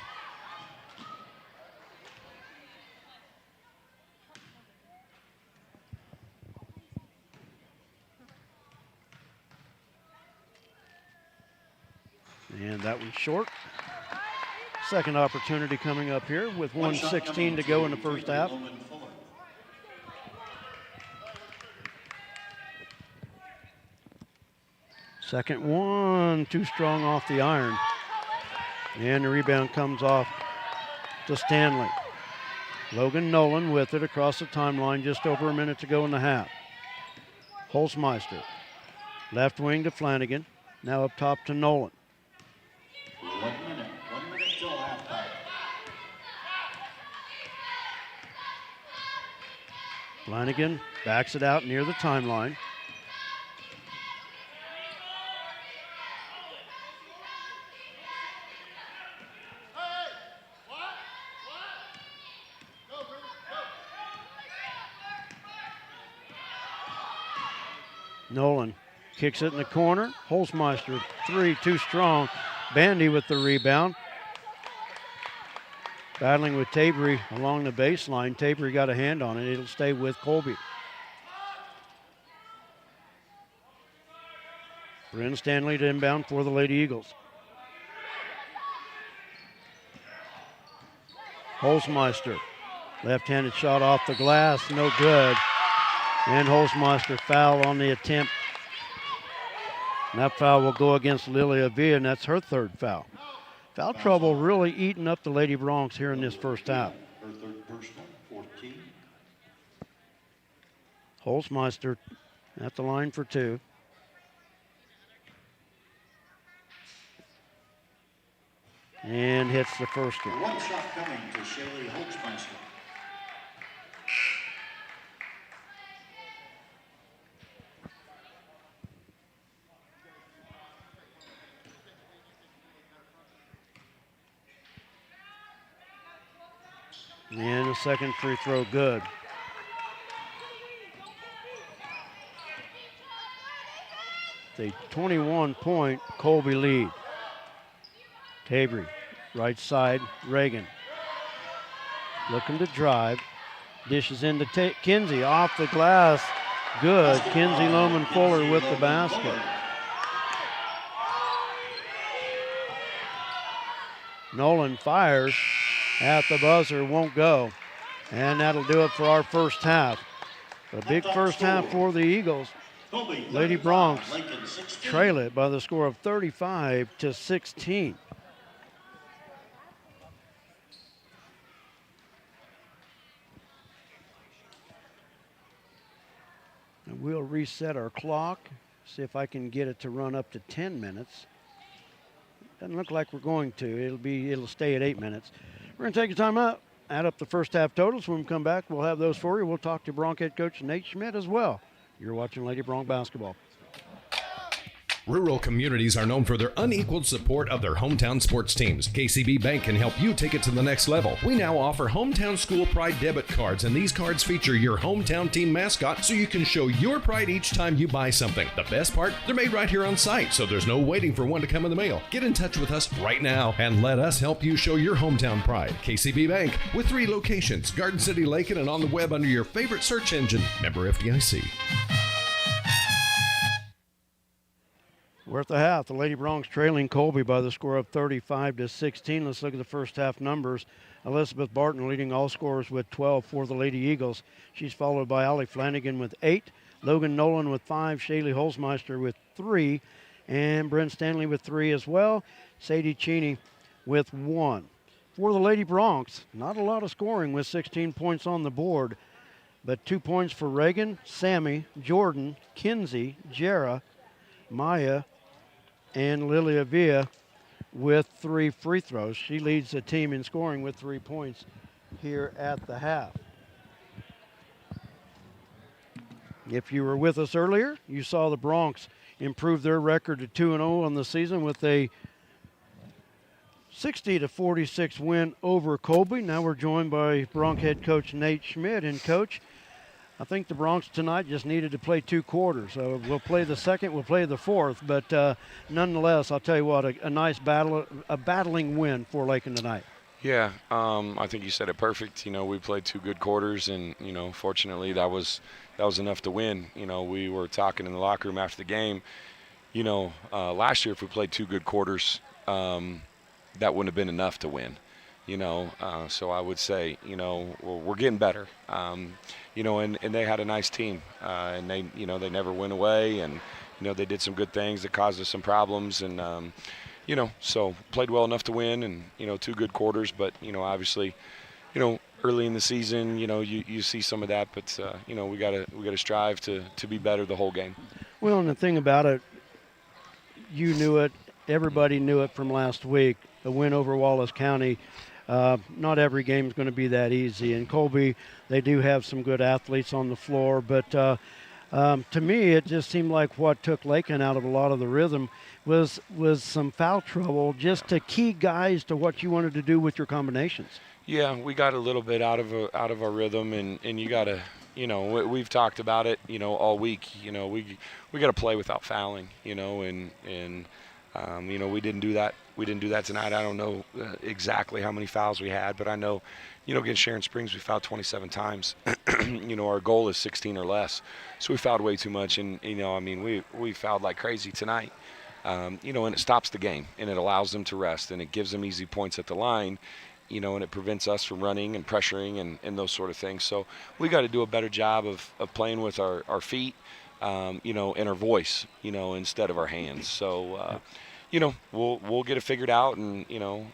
S1: And that one's short. Second opportunity coming up here with 1:16 to go in the first half.
S4: Loman Fuller.
S1: Second one, too strong off the iron. And the rebound comes off to Stanley. Logan Nolan with it across the timeline, just over a minute to go in the half. Holzmeister, left wing to Flanagan, now up top to Nolan.
S4: 1 minute till halftime.
S1: Flanagan backs it out near the timeline. Nolan kicks it in the corner. Holzmeister, 3, too strong. Bandy with the rebound. Battling with Tabery along the baseline. Tabery got a hand on it. It'll stay with Colby. Bryn Stanley to inbound for the Lady Eagles. Holzmeister, left-handed shot off the glass, no good. And Holzmeister foul on the attempt. And that foul will go against Lilia Villa, and that's her third foul. Foul trouble really eating up the Lady Bronx here in this first half.
S4: Her third personal, 14.
S1: Holzmeister at the line for 2. And hits the first one.
S4: 1 shot coming to Shaylee Holzmeister.
S1: And the second free throw good. The 21-point Colby lead. Tabery, right side, Reagan. Looking to drive. Dishes into Kinsey, off the glass. Good. Kinsey Loman Fuller with the basket. Nolan fires at the buzzer, won't go. And that'll do it for our first half. A big first half for the Eagles.
S4: Colby,
S1: Lady
S4: 35,
S1: Bronx
S4: Lakin 16.
S1: trail it by the score of 35-16. And we'll reset our clock, see if I can get it to run up to 10 minutes. Doesn't look like we're going to. It'll stay at 8 minutes. We're going to take a time out, add up the first half totals. When we come back, we'll have those for you. We'll talk to Bronc head coach Nate Schmidt as well. You're watching Lady Bronc basketball.
S7: Rural communities are known for their unequaled support of their hometown sports teams. KCB Bank can help you take it to the next level. We now offer Hometown School Pride debit cards, and these cards feature your hometown team mascot so you can show your pride each time you buy something. The best part, they're made right here on site, so there's no waiting for one to come in the mail. Get in touch with us right now and let us help you show your hometown pride. KCB Bank, with 3 locations, Garden City, Lakin, and on the web under your favorite search engine. Member FDIC.
S1: We're at the half. The Lady Bronx trailing Colby by the score of 35-16. Let's look at the first half numbers. Elizabeth Barton leading all scorers with 12 for the Lady Eagles. She's followed by Allie Flanagan with 8, Logan Nolan with 5, Shaylee Holzmeister with 3, and Brent Stanley with 3 as well. Sadie Cheney with 1. For the Lady Bronx, not a lot of scoring with 16 points on the board, but 2 points for Reagan, Sammy, Jordan, Kinsey, Jera, Maya, and Lilia Villa with 3 free throws. She leads the team in scoring with 3 points here at the half. If you were with us earlier, you saw the Bronx improve their record to 2-0 on the season with a 60-46 win over Colby. Now we're joined by Bronx head coach Nate Schmidt. And coach, I think the Bronx tonight just needed to play 2 quarters. So we'll play the second, we'll play the fourth, but nonetheless, I'll tell you what, a nice battle, a battling win for Lakin tonight.
S8: Yeah, I think you said it perfect. You know, we played 2 good quarters, and you know, fortunately, that was enough to win. You know, we were talking in the locker room after the game. You know, last year if we played 2 good quarters, that wouldn't have been enough to win. You know, so I would say, you know, we're getting better. You know, and they had a nice team, and they, you know, they never went away, and you know, they did some good things that caused us some problems, and you know, so played well enough to win, and you know, 2 good quarters, but you know, obviously, you know, early in the season, you know, you see some of that, but you know, we gotta strive to be better the whole game.
S1: Well, and the thing about it, you knew it, everybody knew it from last week. A win over Wallace County. Not every game is going to be that easy. And Colby, they do have some good athletes on the floor, but to me, it just seemed like what took Lakin out of a lot of the rhythm was some foul trouble, just to key guys to what you wanted to do with your combinations.
S8: Yeah, we got a little bit out of our rhythm, and you got to, you know, we've talked about it, you know, all week. You know, we got to play without fouling, you know, and you know, we didn't do that. We didn't do that tonight. I don't know exactly how many fouls we had, but I know, you know, against Sharon Springs we fouled 27 times. You know, our goal is 16 or less, so we fouled way too much, and you know, I mean, we fouled like crazy tonight. You know, and it stops the game, and it allows them to rest, and it gives them easy points at the line. You know, and it prevents us from running and pressuring and those sort of things. So we got to do a better job of playing with our feet, you know, and our voice, you know, instead of our hands. So, you know, we'll get it figured out, and you know,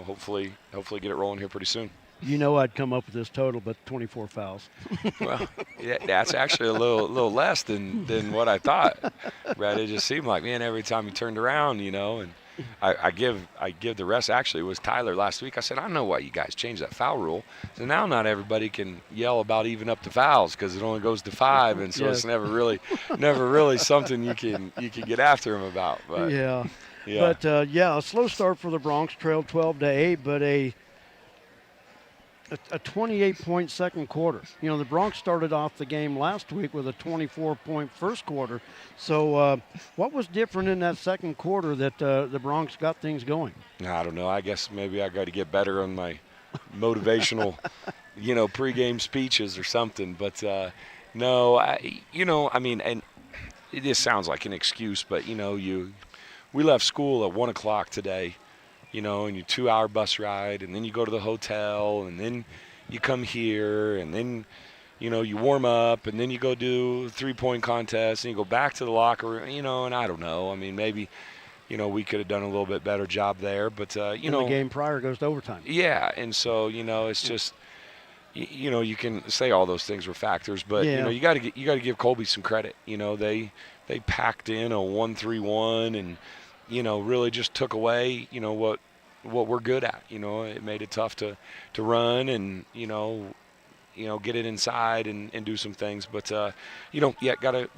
S8: hopefully get it rolling here pretty soon.
S1: You know, I'd come up with this total, but 24 fouls.
S8: Well, yeah, that's actually a little less than what I thought. Right? It just seemed like, man, every time he turned around, you know, and I give the rest. Actually, it was Tyler last week. I said, I know why you guys changed that foul rule. So now not everybody can yell about even up the fouls because it only goes to 5, and so It's never really something you can get after him about. But
S1: Yeah.
S8: Yeah.
S1: But a slow start for the Bronx, trailed 12-8, but a 28-point second quarter. You know, the Bronx started off the game last week with a 24-point first quarter. So what was different in that second quarter that the Bronx got things going?
S8: I don't know. I guess maybe I got to get better on my motivational, you know, pregame speeches or something. But no, you know, I mean, and this sounds like an excuse, but you know, we left school at 1 o'clock today. You know, and your 2-hour bus ride, and then you go to the hotel, and then you come here, and then, you warm up and then you go do 3-point contest and you go back to the locker room, and I don't know. I mean, maybe, we could have done a little bit better job there, but,
S1: the game prior goes to overtime.
S8: Yeah, and so, it's just, you can say all those things were factors, but, you got to give Colby some credit. They packed in a 1-3-1 and, really just took away, what we're good at. It made it tough to run and, get it inside and do some things. But, gotta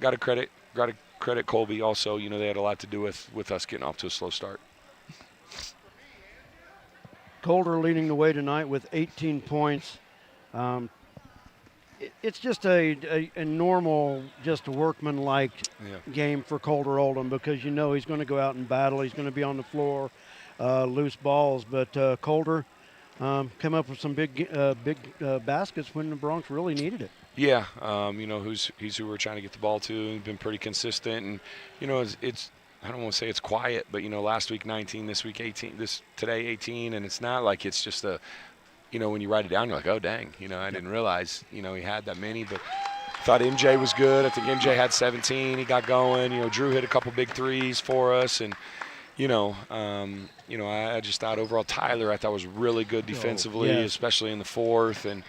S8: credit Colby also. They had a lot to do with us getting off to a slow start.
S1: Colder leading the way tonight with 18 points. It's just a normal, just a workman-like game for Colder Oldham because he's going to go out and battle. He's going to be on the floor, loose balls. But Colder come up with some big baskets when the Bronx really needed it.
S8: Yeah, he's who we're trying to get the ball to. He's been pretty consistent, and it's I don't want to say it's quiet, but last week 19, this week 18, today 18, and it's not like it's just a when you write it down, you're like, oh, dang, I didn't realize, he had that many. But I thought MJ was good. I think MJ had 17. He got going. Drew hit a couple big threes for us. And, I just thought overall Tyler, I thought was really good defensively, especially in the fourth. And,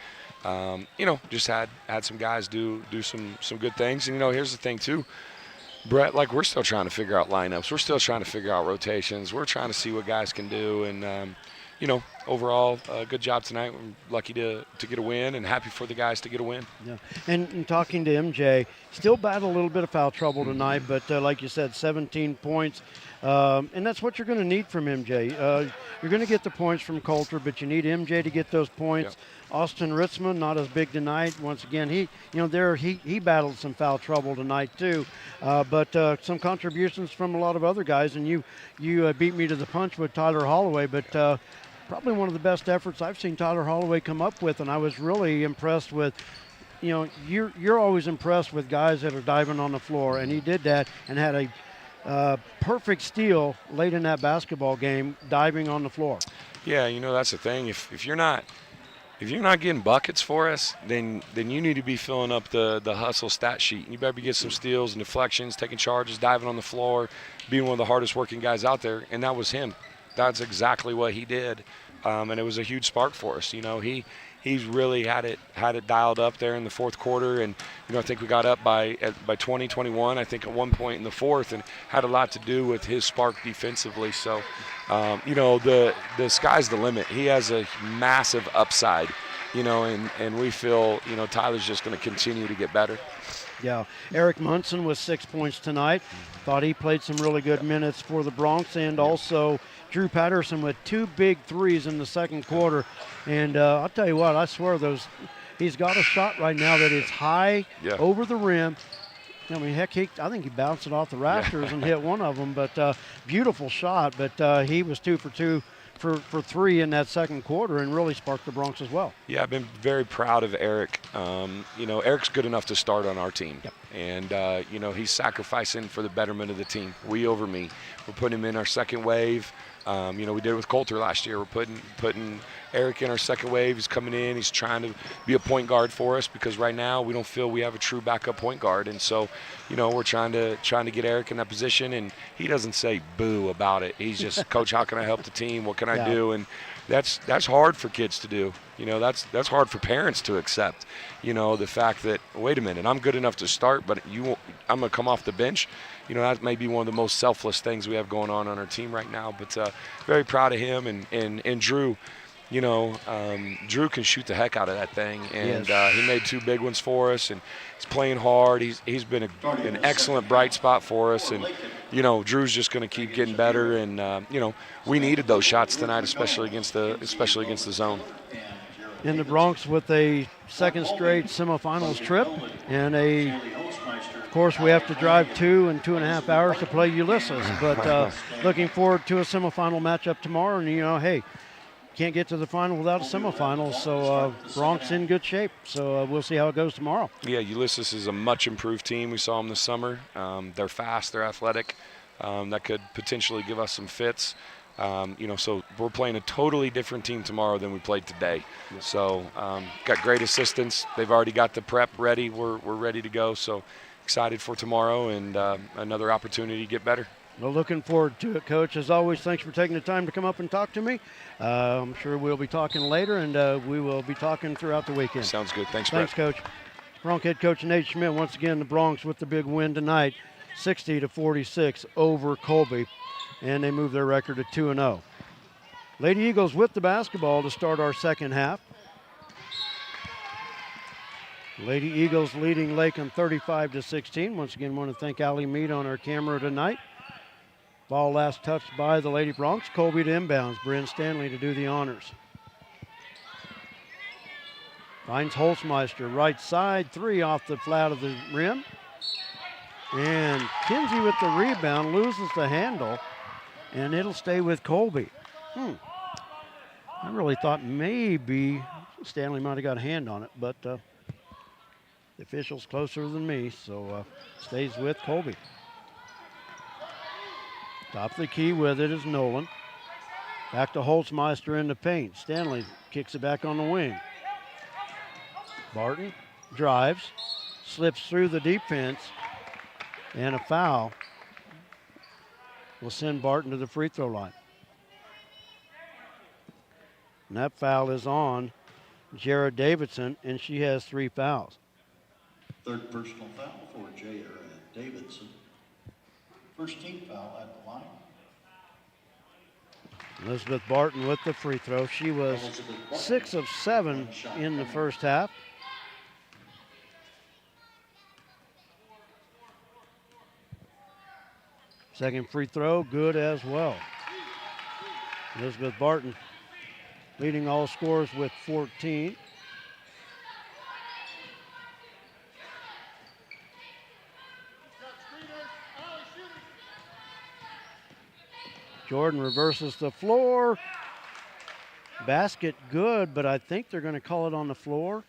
S8: just had some guys do some good things. And, here's the thing, too. Brett, we're still trying to figure out lineups. We're still trying to figure out rotations. We're trying to see what guys can do. And, overall, good job tonight. We're lucky to get a win and happy for the guys to get a win. Yeah,
S1: and talking to MJ, still battled a little bit of foul trouble tonight, but like you said, 17 points. And that's what you're going to need from MJ. You're going to get the points from Coulter, but you need MJ to get those points. Yeah. Austin Ritzman, not as big tonight. Once again, he battled some foul trouble tonight too. But some contributions from a lot of other guys, and you beat me to the punch with Tyler Holloway, but probably one of the best efforts I've seen Tyler Holloway come up with, and I was really impressed with, you're always impressed with guys that are diving on the floor, and he did that and had a perfect steal late in that basketball game, diving on the floor.
S8: Yeah, that's the thing. If you're not getting buckets for us, then you need to be filling up the hustle stat sheet. You better be getting some steals and deflections, taking charges, diving on the floor, being one of the hardest working guys out there, and that was him. That's exactly what he did, and it was a huge spark for us. He's really had it dialed up there in the fourth quarter, and I think we got up by 20, 21. I think at one point in the fourth, and had a lot to do with his spark defensively. So, the sky's the limit. He has a massive upside, and we feel Tyler's just going to continue to get better.
S1: Yeah, Eric Munson with 6 points tonight. Thought he played some really good minutes for the Bronx, and also Drew Patterson with 2 big threes in the second quarter. And I'll tell you what, I swear he's got a shot right now that is high over the rim. I mean, heck, I think he bounced it off the rafters and hit one of them, but beautiful shot. But he was 2 for 2 for 3 in that second quarter and really sparked the Bronx as well.
S8: Yeah, I've been very proud of Eric. Eric's good enough to start on our team. Yep. And, he's sacrificing for the betterment of the team. We over me. We're putting him in our second wave. We did it with Coulter last year. We're putting Eric in our second wave. He's coming in. He's trying to be a point guard for us because right now we don't feel we have a true backup point guard. And so, we're trying to get Eric in that position, and he doesn't say boo about it. He's just, Coach, how can I help the team? What can I do? And that's hard for kids to do. That's hard for parents to accept. The fact that, wait a minute, I'm good enough to start, but I'm going to come off the bench. That may be one of the most selfless things we have going on our team right now. But very proud of him and Drew. Drew can shoot the heck out of that thing, and he made 2 big ones for us, and he's playing hard. He's been an excellent bright spot for us, and Drew's just going to keep getting better, and we needed those shots tonight, especially against the zone.
S1: In the Bronx with a second straight semifinals trip, and of course we have to drive 2 and 2.5 hours to play Ulysses, but looking forward to a semifinal matchup tomorrow, and hey, can't get to the final without a semifinal, so Bronx in good shape. So we'll see how it goes tomorrow.
S8: Yeah, Ulysses is a much improved team. We saw them this summer. They're fast, they're athletic. That could potentially give us some fits. So we're playing a totally different team tomorrow than we played today. So got great assistants. They've already got the prep ready. We're ready to go. So excited for tomorrow and another opportunity to get better.
S1: Well, looking forward to it, Coach. As always, thanks for taking the time to come up and talk to me. I'm sure we'll be talking later, and we will be talking throughout the weekend.
S8: Sounds good. Thanks, Brett.
S1: Coach. Bronc head coach Nate Schmidt, once again, the Broncs with the big win tonight, 60-46 over Colby, and they move their record to 2-0. Lady Eagles with the basketball to start our second half. Lady Eagles leading Lakin 35-16. Once again, want to thank Allie Mead on our camera tonight. Ball last touched by the Lady Broncs. Colby to inbounds. Bryn Stanley to do the honors. Finds Holzmeister, right side, 3 off the flat of the rim. And Kinsey with the rebound, loses the handle, and it'll stay with Colby. I really thought maybe Stanley might have got a hand on it, but the official's closer than me, so stays with Colby. Top of the key with it is Nolan. Back to Holzmeister in the paint. Stanley kicks it back on the wing. Barton drives, slips through the defense, and a foul will send Barton to the free throw line. And that foul is on Jared Davidson, and she has 3 fouls.
S4: Third personal foul for Jared Davidson. First team foul at the line.
S1: Elizabeth Barton with the free throw. She was 6 of 7 in the first half. Second free throw, good as well. Elizabeth Barton leading all scorers with 14. Jordan reverses the floor. Basket good, but I think they're going to call it on the floor.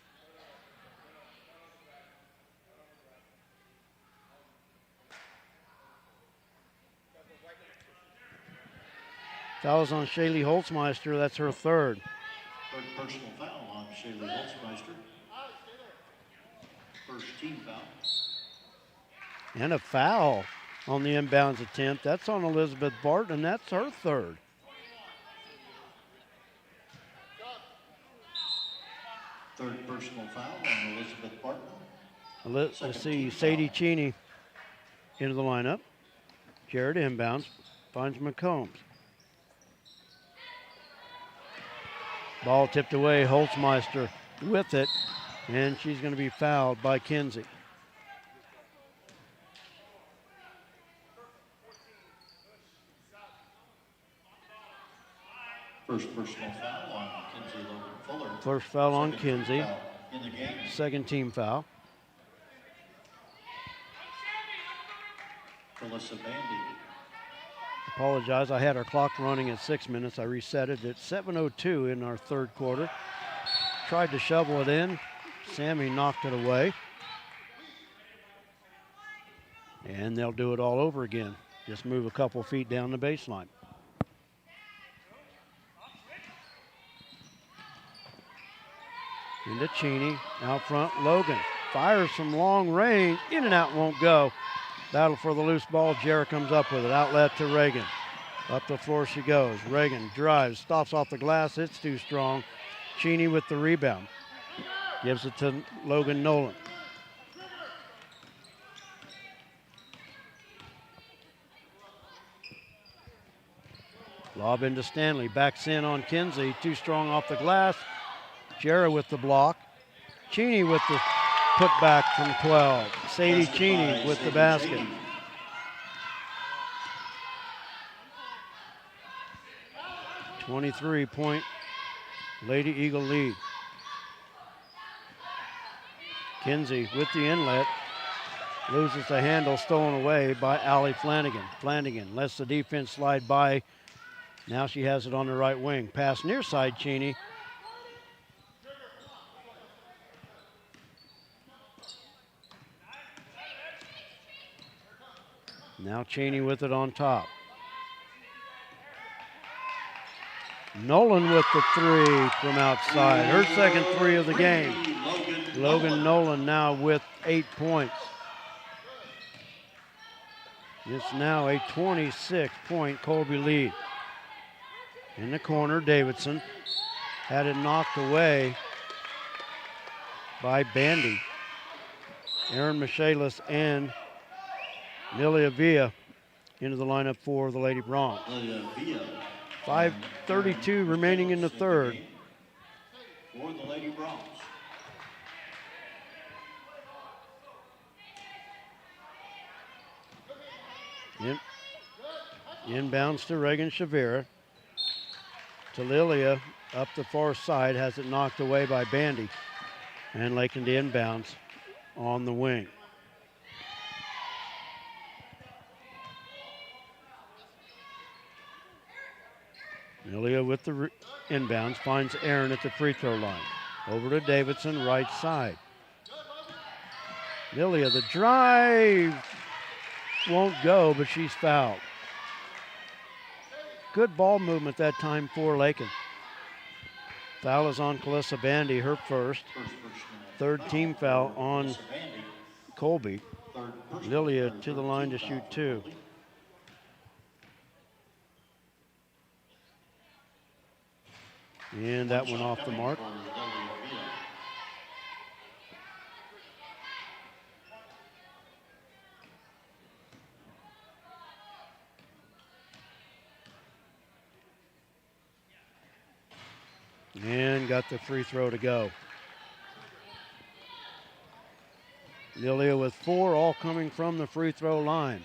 S1: Foul's on Shaylee Holzmeister. That's her third.
S4: Third personal foul on Shaylee Holzmeister. First team foul.
S1: And a foul on the inbounds attempt. That's on Elizabeth Barton, and that's her third.
S4: Third personal foul on Elizabeth Barton.
S1: Let's see, Sadie Cheney into the lineup. Jared inbounds, finds McCombs. Ball tipped away, Holzmeister with it, and she's going to be fouled by Kinsey.
S4: First personal foul on Kinsey Logan Fuller.
S1: First foul on Kinsey.
S4: Foul in the game.
S1: Second team foul.
S4: Alyssa Bandy.
S1: Apologize, I had our clock running at 6 minutes. I reset it at 7:02 in our third quarter. Tried to shovel it in. Sammy knocked it away. And they'll do it all over again. Just move a couple feet down the baseline. Into Cheney, out front, Logan. Fires from long range, in and out, won't go. Battle for the loose ball, Jarrett comes up with it. Outlet to Reagan. Up the floor she goes. Reagan drives, stops off the glass, it's too strong. Cheney with the rebound. Gives it to Logan Nolan. Lob into Stanley, backs in on Kinsey, too strong off the glass. Jarrett with the block. Cheney with the putback from 12. Sadie Cheney with the basket.
S4: Cheney.
S1: 23-point Lady Eagle lead. Kinsey with the inlet. Loses the handle, stolen away by Allie Flanagan. Flanagan lets the defense slide by. Now she has it on the right wing. Pass near side, Cheney. Now Cheney with it on top. Nolan with the three from outside. Her second three of the game. Logan Nolan now with 8 points. It's now a 26-point Colby lead. In the corner, Davidson had it knocked away by Bandy. Aaron Michaelis and Lilia Villa into the lineup for the Lady Broncs. 5:32 remaining in the third.
S4: For the Lady Broncs.
S1: Inbounds to Reagan Shavira. To Lilia up the far side, has it knocked away by Bandy. And Lakin to inbounds on the wing. Lilia with the inbounds, finds Aaron at the free throw line. Over to Davidson, right side. Lilia, the drive won't go, but she's fouled. Good ball movement that time for Lakin. Foul is on Calissa Bandy, her first. Third team foul on Colby. Lilia to the line to shoot two. And that one off the mark. And got the free throw to go. Lilia with 4, all coming from the free throw line.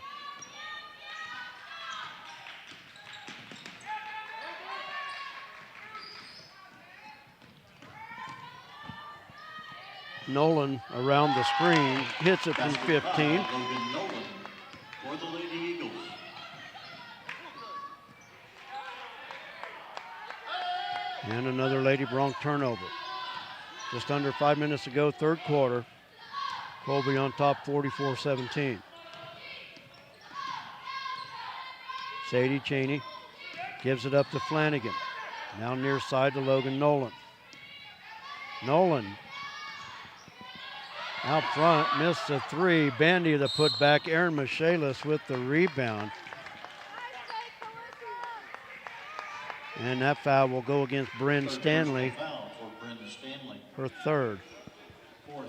S1: Nolan around the screen, hits it from 15.
S4: Logan Nolan for the Lady Eagles.
S1: And another Lady Bronc turnover. Just under 5 minutes to go, third quarter. Colby on top 44-17. Sadie Cheney gives it up to Flanagan. Now near side to Logan Nolan. Nolan out front, missed a three. Bandy the putback. Aaron Michaelis with the rebound. And that foul will go against Bryn Stanley.
S4: Foul for Bryn Stanley.
S1: Her third.
S4: Fourth.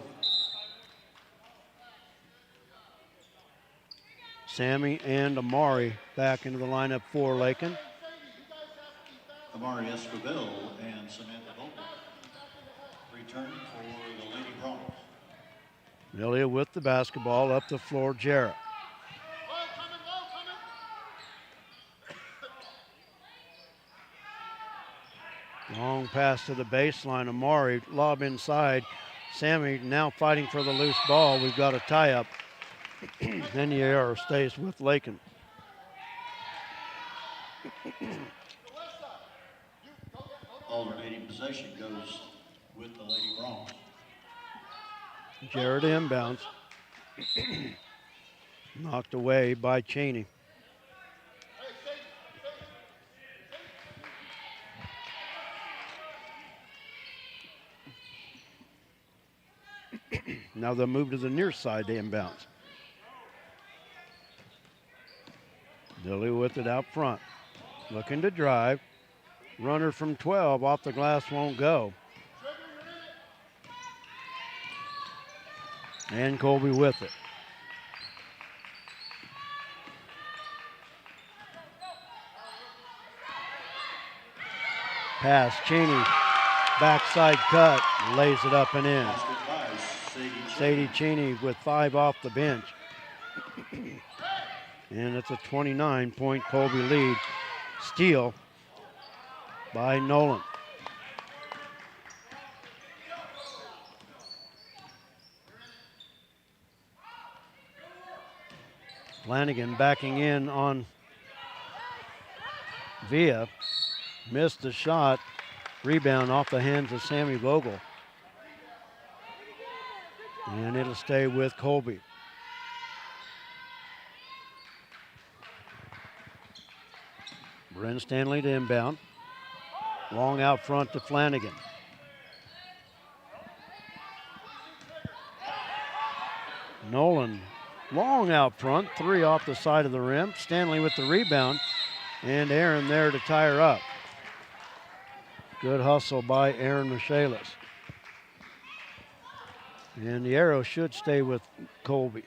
S1: Sammy and Amari back into the lineup for Lakin.
S4: Amari Escobar and Samantha Vogel return for the Lady Broncs.
S1: Lilia with the basketball up the floor, Jarrett. Long pass to the baseline. Amari lob inside. Sammy now fighting for the loose ball. We've got a tie-up. Then the error stays with Lakin.
S4: Alternating possession goes with the Lady Broncs.
S1: Jarrett inbounds. Knocked away by Cheney. Now they'll move to the near side to inbounds. Dilly with it out front. Looking to drive. Runner from 12 off the glass won't go. And Colby with it. Pass, Cheney, backside cut, lays it up and in. Sadie Cheney with 5 off the bench. And it's a 29-point Colby lead. Steal by Nolan. Flanagan backing in on Villa. Missed the shot. Rebound off the hands of Sammy Vogel. And it'll stay with Colby. Bryn Stanley to inbound. Long out front to Flanagan. Nolan long out front, 3 off the side of the rim. Stanley with the rebound, and Aaron there to tie her up. Good hustle by Aaron Michaelis. And the arrow should stay with Colby.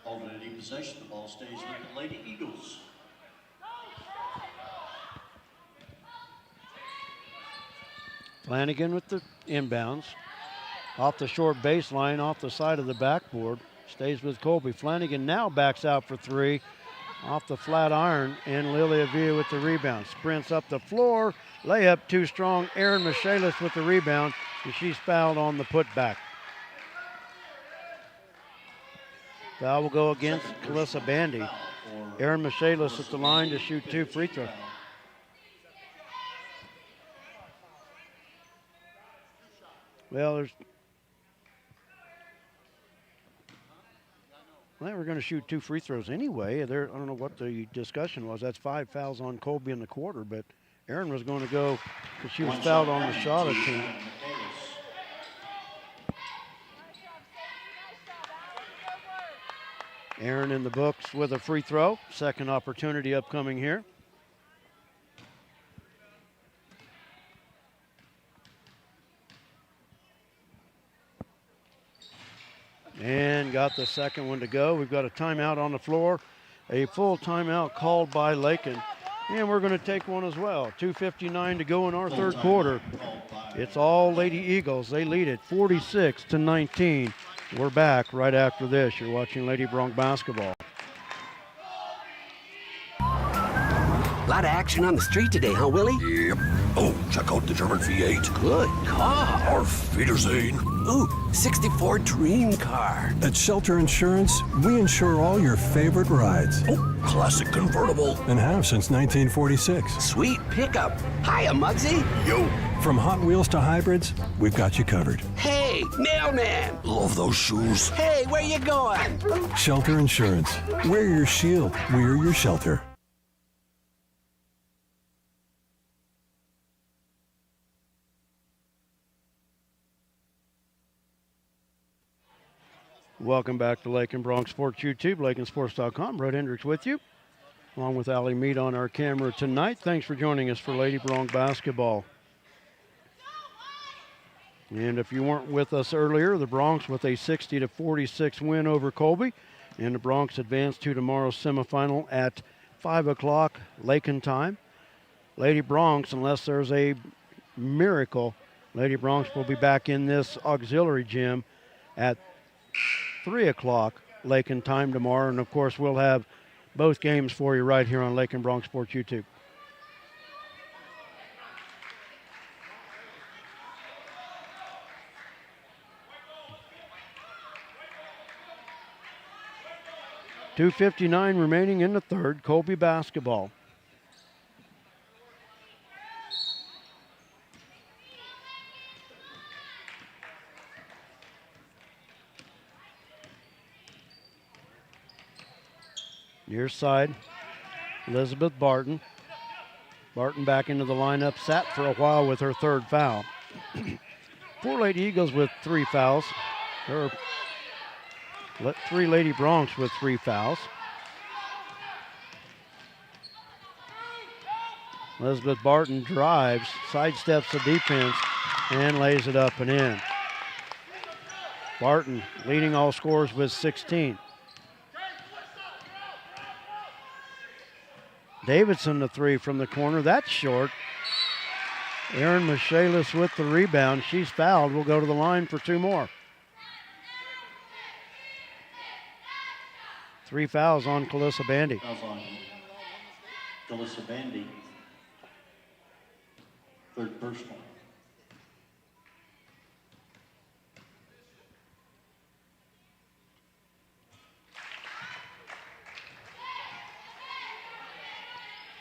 S4: Alternating possession, the ball stays with the Lady Eagles.
S1: Flanagan with the inbounds. Off the short baseline, off the side of the backboard. Stays with Colby. Flanagan now backs out for 3. Off the flat iron, and Lilia Villa with the rebound. Sprints up the floor. Layup too strong. Aaron Michaelis with the rebound, and she's fouled on the putback. Foul will go against Calissa Bandy. Aaron Michaelis at the line to shoot 2 free throws. Well, they were going to shoot 2 free throws anyway. I don't know what the discussion was. That's 5 fouls on Colby in the quarter, but Aaron was going to go because she was fouled on the shot attempt. Aaron in the books with a free throw. Second opportunity upcoming here. And got the second one to go. We've got a timeout on the floor. A full timeout called by Lakin. And we're going to take one as well. 2:59 to go in our third quarter. It's all Lady Eagles. They lead it 46-19. We're back right after this. You're watching Lady Bronx basketball.
S9: A lot of action on the street today, huh, Willie?
S10: Yep. Oh, check out the German V8.
S9: Good car.
S10: Auf Wiedersehen.
S9: Ooh, 64 dream car.
S11: At Shelter Insurance, we insure all your favorite rides.
S10: Oh, classic convertible.
S11: And have since 1946.
S9: Sweet pickup. Hiya, Muggsy.
S10: Yo.
S11: From Hot Wheels to hybrids, we've got you covered.
S9: Hey, mailman.
S10: Love those shoes.
S9: Hey, where you going?
S11: Shelter Insurance. We're your shield. We're your shelter.
S1: Welcome back to Lakin Bronx Sports YouTube, LakinSports.com. Brett Hendricks with you, along with Allie Mead on our camera tonight. Thanks for joining us for Lady Bronx basketball. And if you weren't with us earlier, the Bronx with a 60-46 win over Colby. And the Bronx advanced to tomorrow's semifinal at 5 o'clock Lakin time. Lady Bronx, unless there's a miracle, Lady Bronx will be back in this auxiliary gym at 3 o'clock Lakin time tomorrow. And, of course, we'll have both games for you right here on Lakin Bronx Sports YouTube. .259 remaining in the third. Colby basketball. Near side, Elizabeth Barton. Barton back into the lineup, sat for a while with her third foul. 4 Lady Eagles with 3 fouls. Or 3 Lady Bronx with 3 fouls. Elizabeth Barton drives, sidesteps the defense, and lays it up and in. Barton leading all scorers with 16. Davidson the 3 from the corner. That's short. Aaron Michaelis with the rebound. She's fouled. Will go to the line for 2 more. 3 fouls on Calissa Bandy.
S4: Fouls on Calissa Bandy. Third personal.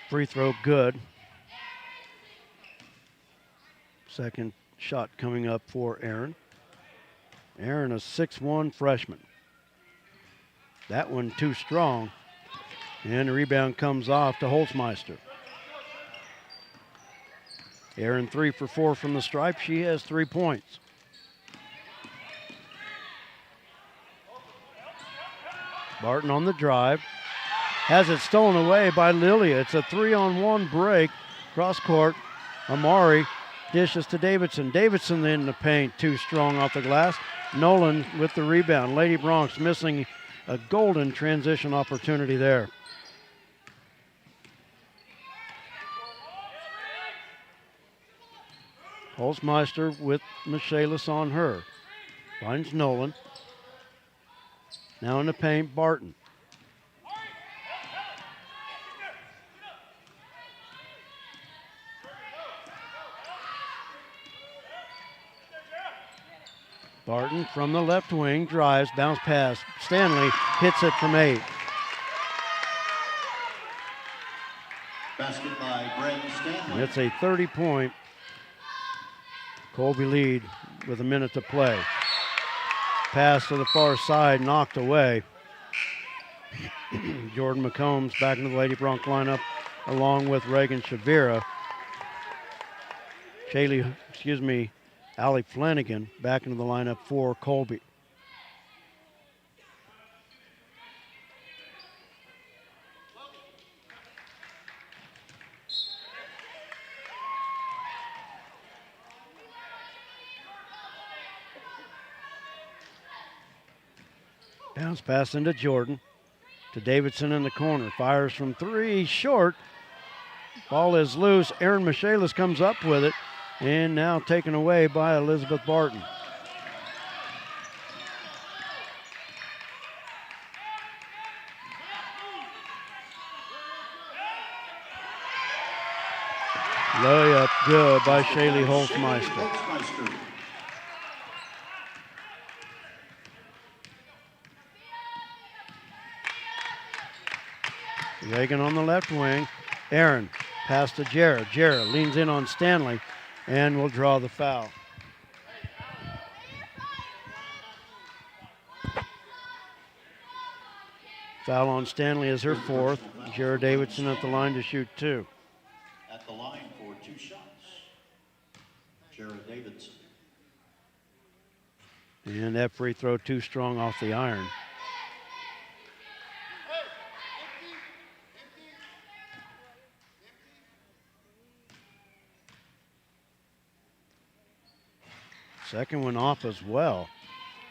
S1: Free throw good. Second shot coming up for Aaron. Aaron, a 6'1" freshman. That one too strong. And the rebound comes off to Holzmeister. Aaron 3 for 4 from the stripe. She has 3 points. Barton on the drive. Has it stolen away by Lilia. It's a 3-on-1 break. Cross court. Amari dishes to Davidson. Davidson in the paint. Too strong off the glass. Nolan with the rebound. Lady Bronx missing a golden transition opportunity there. Holzmeister with Michaelis on her. Finds Nolan. Now in the paint, Barton. Barton from the left wing, drives, bounce pass. Stanley hits it from 8.
S4: Basket by Brent Stanley.
S1: It's a 30-point Colby lead with a minute to play. Pass to the far side, knocked away. Jordan McCombs back into the Lady Bronx lineup along with Reagan Shavira. Allie Flanagan back into the lineup for Colby. Bounce pass into Jordan. To Davidson in the corner. Fires from 3, short. Ball is loose. Erin Michaelis comes up with it. And now taken away by Elizabeth Barton. Layup good by Shaylee Holzmeister. Reagan on the left wing. Aaron, pass to Jarrett. Jarrett leans in on Stanley and will draw the foul. Foul on Stanley is her 4th. Jarrett Davidson at the line to shoot 2.
S4: At the line for 2 shots, Jarrett Davidson.
S1: And that free throw too strong off the iron. Second one off as well.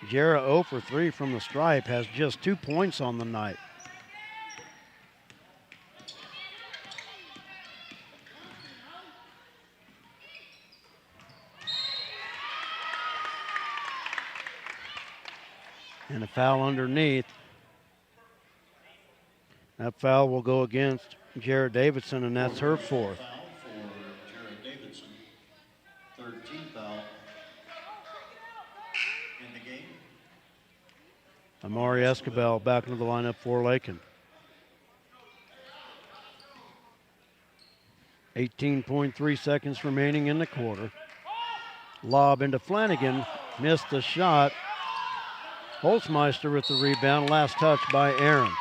S1: Jarrah 0 for 3 from the stripe, has just 2 points on the night. And a foul underneath. That foul will go against Jarrett Davidson, and that's her 4th.
S4: Foul for Jarrett Davidson. 3rd team foul in the game.
S1: Amari Escabel back into the lineup for Lakin. 18.3 seconds remaining in the quarter. Lob into Flanagan, missed the shot. Holzmeister with the rebound, last touch by Aaron.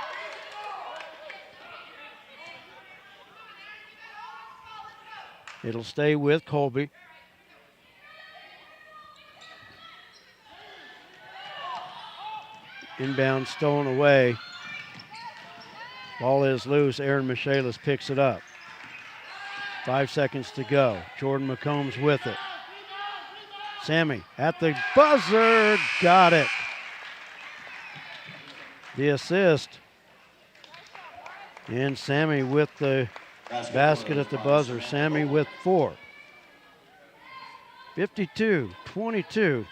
S1: It'll stay with Colby. Inbound stolen away. Ball is loose. Aaron Michaelis picks it up. 5 seconds to go. Jordan McCombs with it. Sammy at the buzzer. Got it. The assist. And Sammy with the basket at the buzzer. Sammy with 4. 52-22.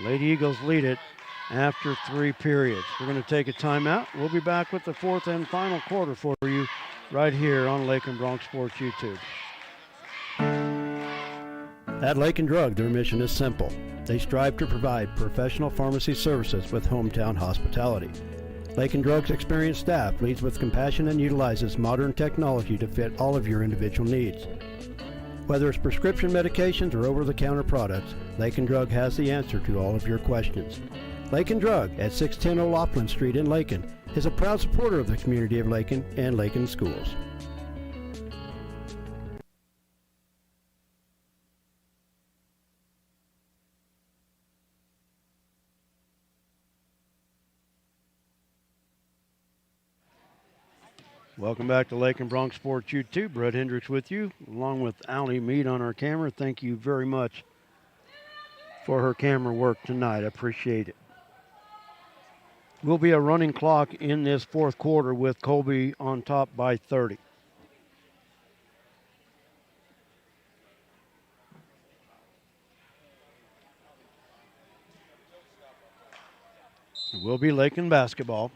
S1: Lady Eagles lead it after 3 periods. We're going to take a timeout. We'll be back with the 4th and final quarter for you right here on Lakin Bronx Sports YouTube. At Lakin Drug, their mission is simple. They strive to provide professional pharmacy services with hometown hospitality. Lakin Drug's experienced staff leads with compassion and utilizes modern technology to fit all of your individual needs. Whether it's prescription medications or over-the-counter products, Lakin Drug has the answer to all of your questions. Lakin Drug at 610 O'Loughlin Street in Lakin is a proud supporter of the community of Lakin and Lakin schools. Welcome back to Lakin Bronx Sports YouTube. Brett Hendricks with you, along with Allie Mead on our camera. Thank you very much for her camera work tonight. I appreciate it. Will be a running clock in this fourth quarter with Colby on top by 30. It will be Lakin basketball.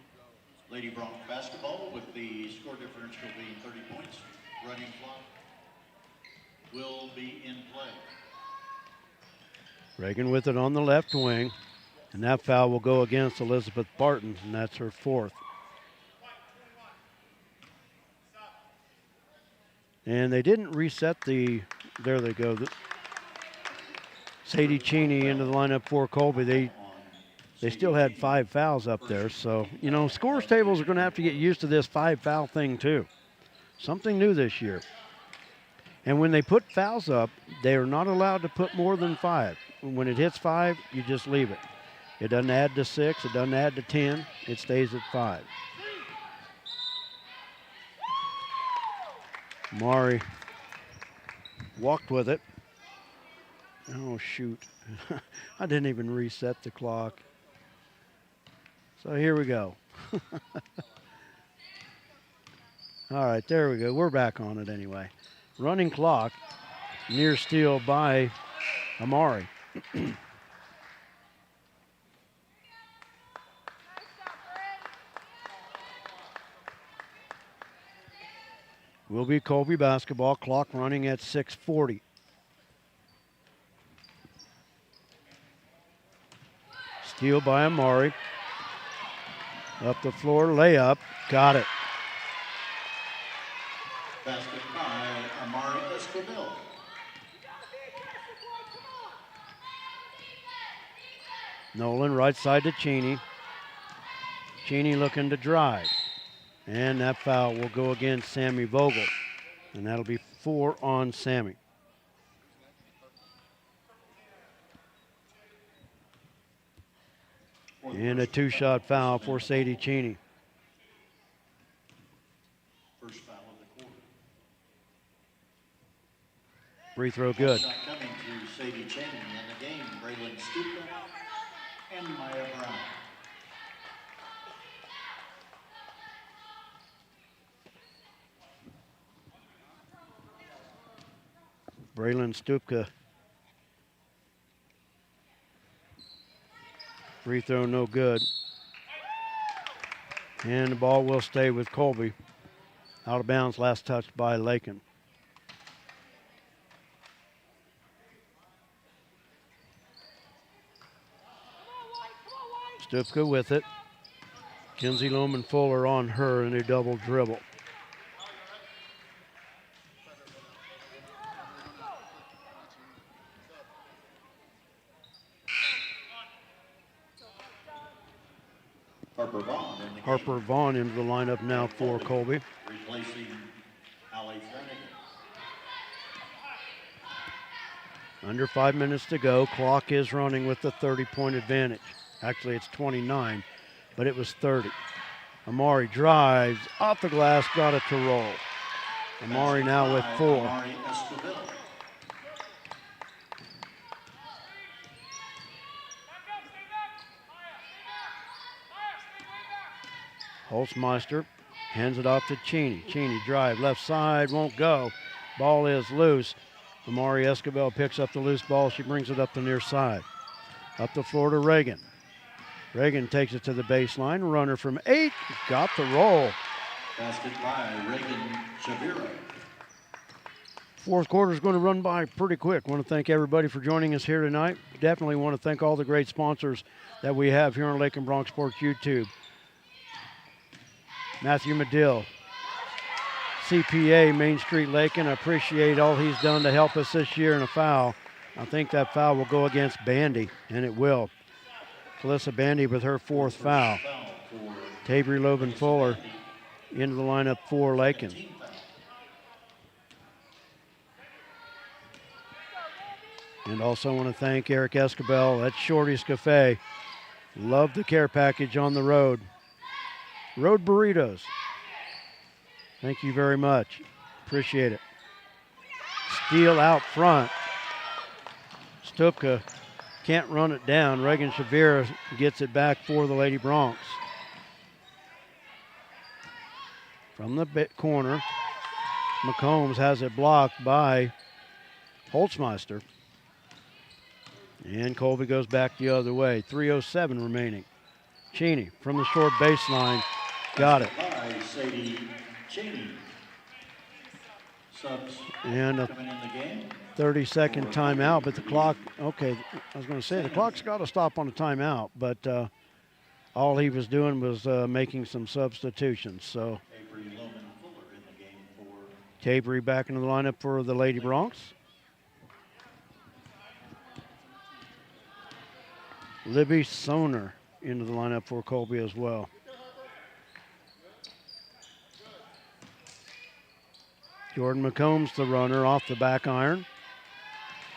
S4: Lady Bronx basketball with the score differential being 30 points. Running clock will be in play.
S1: Reagan with it on the left wing. And that foul will go against Elizabeth Barton, and that's her fourth. And they didn't reset the, there they go. Sadie Cheney into the lineup for Colby. They still had 5 fouls up there. So, you know, scores tables are going to have to get used to this 5 foul thing too. Something new this year. And when they put fouls up, they are not allowed to put more than 5. When it hits 5, you just leave it. It doesn't add to 6, it doesn't add to 10, it stays at 5. Mari walked with it. Oh, shoot. I didn't even reset the clock. So here we go. All right, there we go. We're back on it anyway. Running clock, near steal by Amari. Will be Colby basketball, clock running at 6:40. Steal by Amari. Up the floor, layup, got it.
S4: Basket by Amari Escobar.
S1: Nolan right side to Cheney. Cheney looking to drive. And that foul will go against Sammy Vogel. And that'll be 4 on Sammy. And a 2-shot foul for Sadie Cheney.
S4: First foul of the quarter.
S1: Free throw good.
S4: Shot coming to Sadie Cheney in the game. Braylon Stupa and Maya Brown.
S1: Braylon Stupka. Free throw no good. And the ball will stay with Colby. Out of bounds, last touched by Lakin. Stupka with it. Kinsey Lohman Fuller on her in a double dribble. Harper Vaughn into the lineup now for Colby.
S4: Replacing Allie Flanagan.
S1: Under 5 minutes to go. Clock is running with the 30-point advantage. Actually, it's 29, but it was 30. Amari drives off the glass, got it to roll. Amari now with 4.
S4: Amari Escobar.
S1: Holzmeister hands it off to Cheney. Cheney drive, left side, won't go. Ball is loose. Amari Escobar picks up the loose ball. She brings it up the near side. Up the floor to Reagan. Reagan takes it to the baseline. Runner from 8, got the roll.
S4: Basket by Reagan Shavira.
S1: Fourth quarter is going to run by pretty quick. Want to thank everybody for joining us here tonight. Definitely want to thank all the great sponsors that we have here on Lakin Bronx Sports YouTube. Matthew Medill, CPA, Main Street Lakin. I appreciate all he's done to help us this year in a foul. I think that foul will go against Bandy, and it will. Calissa Bandy with her 4th foul. Tabry Loban Fuller into the lineup for Lakin. And also want to thank Eric Escobel at Shorty's Cafe. Love the care package on the road. Road burritos. Thank you very much. Appreciate it. Steal out front. Stupka can't run it down. Reagan Shavira gets it back for the Lady Bronx. From the corner, McCombs has it blocked by Holtzmeister. And Colby goes back the other way. 3:07 remaining. Cheney from the short baseline. Got it.
S4: By Sadie Cheney. Subs
S1: And a
S4: coming in the game.
S1: 30-second timeout, but the clock, okay, I was going to say the clock's got to stop on a timeout, but all he was doing was making some substitutions. So
S4: Avery Loman Fuller in the game for
S1: Tabery back into the lineup for the Lady Bronx. Libby Soner into the lineup for Colby as well. Jordan McCombs, the runner, off the back iron.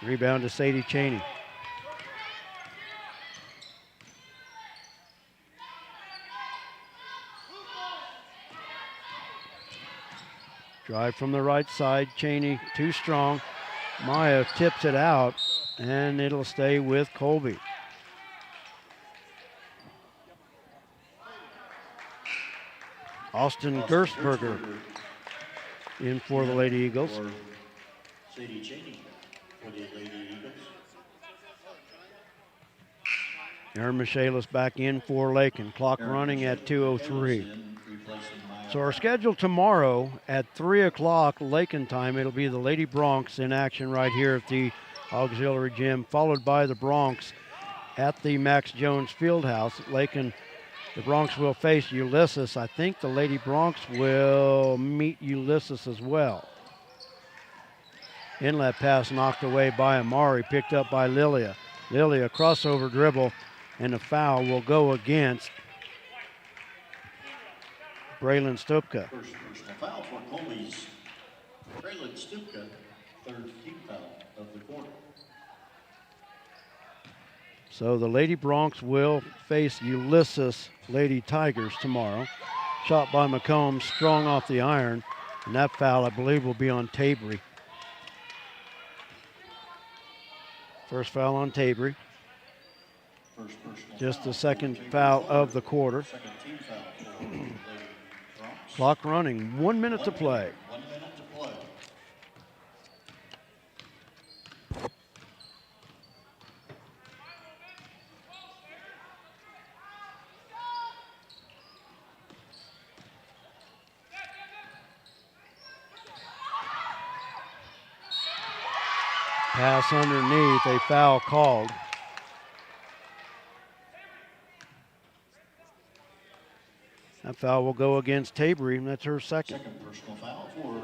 S1: Rebound to Sadie Cheney. Drive from the right side. Cheney too strong. Maya tips it out, and it'll stay with Colby. Austin Gersberger in for the Lady Eagles.
S4: for Sadie Cheney for the Lady Eagles.
S1: Aaron Michaelis back in for Lakin. Clock
S4: Aaron
S1: running at
S4: Michaelis
S1: 2:03.
S4: in, replacing Maya
S1: So our
S4: Brown.
S1: schedule tomorrow at 3 o'clock Lakin time, it'll be the Lady Bronx in action right here at the Auxiliary Gym, followed by the Bronx at the Max Jones Fieldhouse. Lakin, the Bronx will face Ulysses. I think the Lady Bronx will meet Ulysses as well. Inlet pass knocked away by Amari, picked up by Lilia. Lilia crossover dribble, and a foul will go against Braylon Stupka.
S4: First personal foul for Colby's Braylon Stupka, third team foul of the quarter.
S1: So the Lady Bronx will face Ulysses Lady Tigers tomorrow. Shot by McCombs, strong off the iron, and that foul I believe will be on Tabery. First foul on Tabery.
S4: First personal
S1: Just
S4: foul
S1: the
S4: for
S1: second
S4: Tabery
S1: foul
S4: Fuller.
S1: of the quarter.
S4: Second team foul for the Lady Bronx.
S1: Clock running, 1 minute to play.
S4: 1 minute to play.
S1: Pass underneath, a foul called. That foul will go against Tabery, and that's her second.
S4: Second personal foul for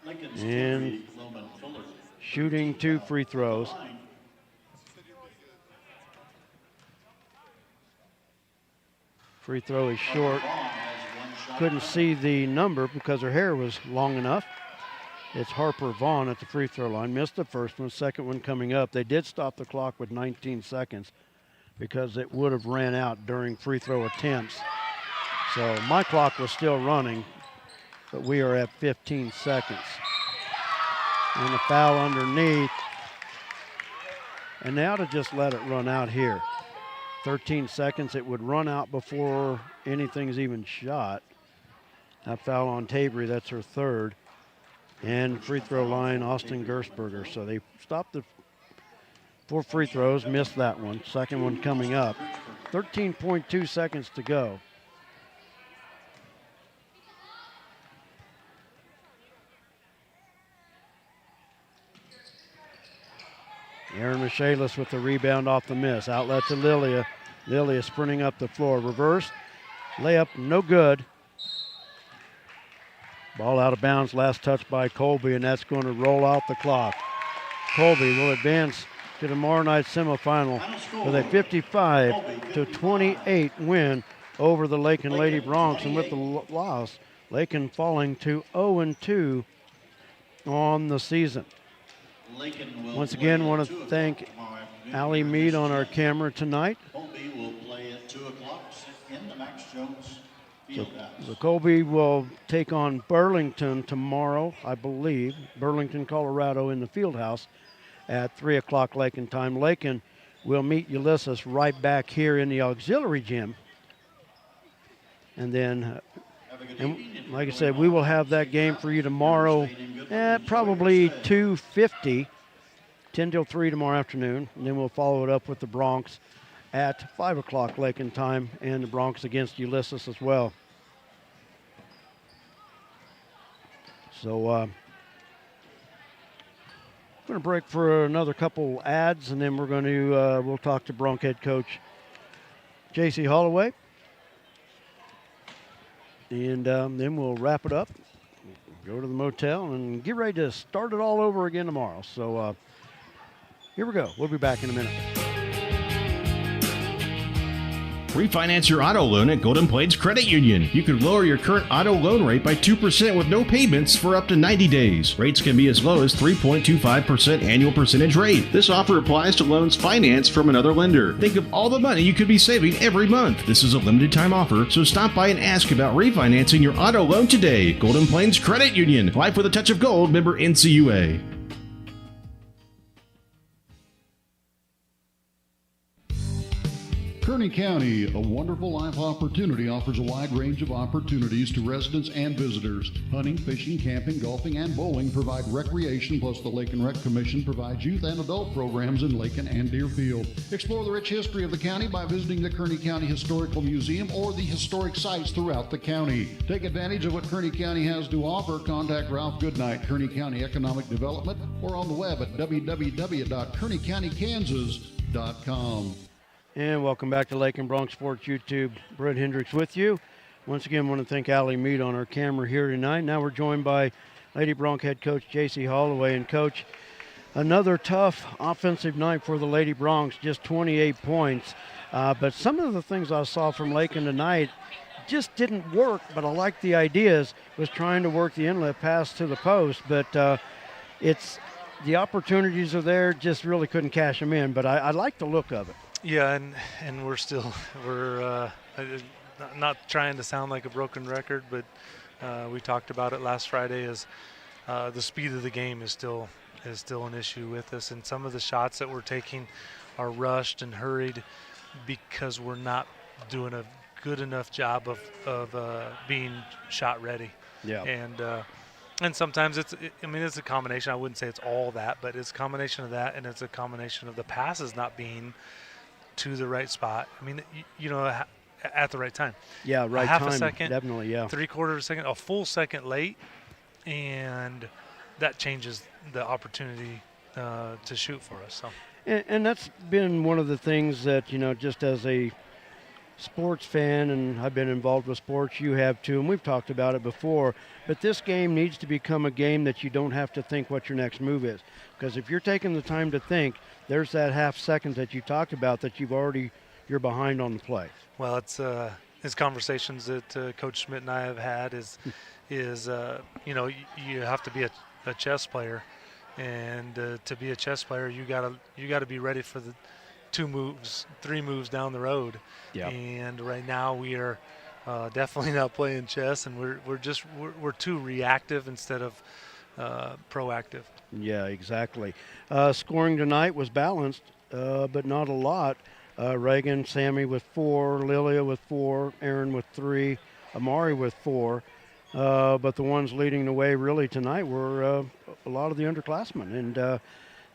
S4: Lincoln's
S1: And
S4: Tabery Loman Fuller.
S1: Shooting 2 free throws.
S4: Line.
S1: Free throw is short.
S4: Vaughn has one shot.
S1: Couldn't see the number because her hair was long enough. It's Harper Vaughn at the free throw line. Missed the first one, second one coming up. They did stop the clock with 19 seconds because it would have ran out during free throw attempts. So my clock was still running, but we are at 15 seconds. And a foul underneath. And they ought to just let it run out here. 13 seconds, it would run out before anything's even shot. That foul on Tabery, that's her third. And free throw line, Austin Gersberger. So they stopped the 4 free throws, missed that one. Second one coming up. 13.2 seconds to go. Aaron Michaelis with the rebound off the miss. Outlet to Lilia. Lilia sprinting up the floor. Reverse. Layup, no good. Ball out of bounds, last touch by Colby, and that's going to roll out the clock. Colby will advance to tomorrow night's semifinal with a 55-28 win over the Lakin Lady Bronx, and with the loss, Lakin falling to 0-2 on the season.
S4: Lincoln will
S1: Once
S4: play
S1: again,
S4: at
S1: want
S4: 2
S1: to
S4: o'clock
S1: thank
S4: tomorrow afternoon
S1: Allie
S4: here
S1: Mead
S4: at
S1: on our
S4: this
S1: camera tonight.
S4: Colby will play at 2 o'clock in the Max Jones Field house.
S1: The Colby will take on Burlington tomorrow, I believe. Burlington, Colorado in the field house at 3 o'clock Lakin time. Lakin will meet Ulysses right back here in the auxiliary gym. And then, like I said, we will have that game for you tomorrow at probably 2:50, 10 till 3 tomorrow afternoon. And then we'll follow it up with the Bronx at 5 o'clock Lakin time, and the Bronx against Ulysses as well. So we're going to break for another couple ads, and then we're going to we'll talk to Bronx head coach J.C. Holloway, and then we'll wrap it up, go to the motel, and get ready to start it all over again tomorrow. So here we go. We'll be back in a minute.
S12: Refinance your auto loan at Golden Plains Credit Union. You could lower your current auto loan rate by 2% with no payments for up to 90 days. Rates can be as low as 3.25% annual percentage rate. This offer applies to loans financed from another lender. Think of all the money you could be saving every month. This is a limited time offer, so stop by and ask about refinancing your auto loan today. Golden Plains Credit Union. Life with a touch of gold. Member NCUA.
S3: Kearney County, a wonderful life opportunity, offers a wide range of opportunities to residents and visitors. Hunting, fishing, camping, golfing, and bowling provide recreation, plus the Lake and Rec Commission provides youth and adult programs in Lakin and Deerfield. Explore the rich history of the county by visiting the Kearney County Historical Museum or the historic sites throughout the county. Take advantage of what Kearney County has to offer. Contact Ralph Goodnight, Kearney County Economic Development, or on the web at www.kearneycountykansas.com.
S1: And welcome back to Lakin Bronx Sports YouTube. Brett Hendricks with you. Once again, I want to thank Allie Mead on our camera here tonight. Now we're joined by Lady Bronx head coach J.C. Holloway. And, Coach, another tough offensive night for the Lady Bronx, just 28 points. But some of the things I saw from Lakin tonight just didn't work, but I like the ideas, was trying to work the inlet pass to the post. But it's the opportunities are there, just really couldn't cash them in. But I like the look of it.
S13: Yeah, and we're not trying to sound like a broken record, but we talked about it last Friday. As the speed of the game is still an issue with us, and some of the shots that we're taking are rushed and hurried because we're not doing a good enough job of being shot ready.
S1: Yeah.
S13: And sometimes it's a combination. I wouldn't say it's all that, but it's a combination of that, and it's a combination of the passes not being to the right spot. I mean, at the right time.
S1: Yeah, right
S13: half
S1: time.
S13: A second,
S1: definitely, yeah.
S13: 3/4 of a second, a full second late, and that changes the opportunity to shoot for us. So.
S1: And that's been one of the things that, just as a sports fan, and I've been involved with sports, you have too, and we've talked about it before, but this game needs to become a game that you don't have to think what your next move is. Because if you're taking the time to think, there's that half second that you talked about that you're behind on the play.
S13: Well, it's conversations that Coach Schmidt and I have had is you have to be a chess player, and to be a chess player, you gotta be ready for the 3 moves down the road.
S1: Yeah.
S13: And right now we are definitely not playing chess, and we're too reactive instead of proactive.
S1: Yeah, exactly. Scoring tonight was balanced, but not a lot. Reagan, Sammy with 4, Lilia with 4, Aaron with 3, Amari with 4. But the ones leading the way really tonight were a lot of the underclassmen. And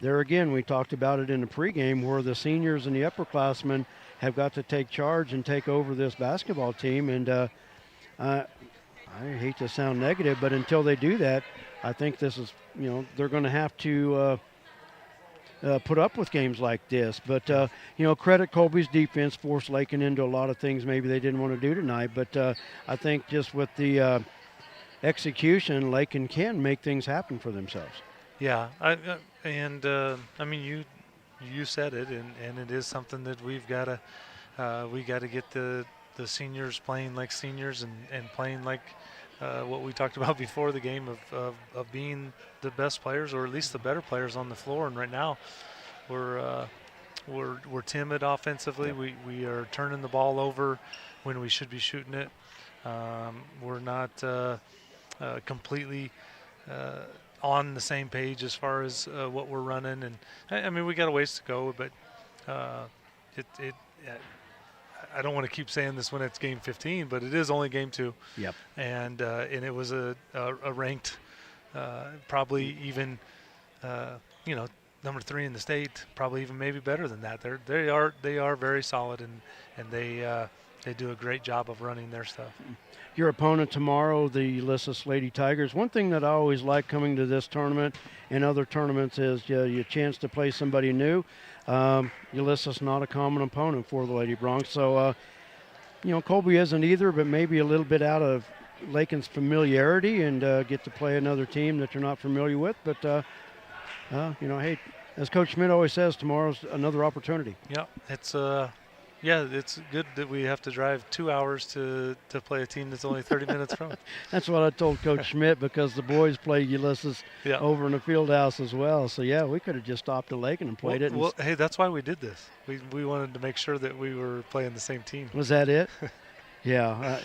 S1: there again, we talked about it in the pregame where the seniors and the upperclassmen have got to take charge and take over this basketball team. And I hate to sound negative, but until they do that, I think this is, they're going to have to put up with games like this. But, credit Colby's defense, forced Lakin into a lot of things maybe they didn't want to do tonight. But I think just with the execution, Lakin can make things happen for themselves.
S13: Yeah, you said it, and it is something that we've got to get the seniors playing like seniors and playing like what we talked about before the game of being the best players, or at least the better players on the floor. And right now, we're timid offensively. We are turning the ball over when we should be shooting it. We're not completely on the same page as far as what we're running, and I mean, we got a ways to go, but I don't want to keep saying this when it's game 15, but it is only game 2.
S1: Yep.
S13: And it was a ranked, probably even, number 3 in the state, probably even maybe better than that. They are very solid, and they do a great job of running their stuff.
S1: Your opponent tomorrow, the Ulysses Lady Tigers. One thing that I always like coming to this tournament and other tournaments is your chance to play somebody new. Ulysses not a common opponent for the Lady Broncs, so Colby isn't either, but maybe a little bit out of Lakin's familiarity and get to play another team that you're not familiar with. But hey, as Coach Schmidt always says, tomorrow's another opportunity.
S13: Yeah, it's good that we have to drive 2 hours to play a team that's only 30 minutes from.
S1: That's what I told Coach Schmidt, because the boys play Ulysses over in the field house as well. So, yeah, we could have just stopped at Lakin and played it.
S13: Well, hey, that's why we did this. We wanted to make sure that we were playing the same team.
S1: Was that it? Yeah.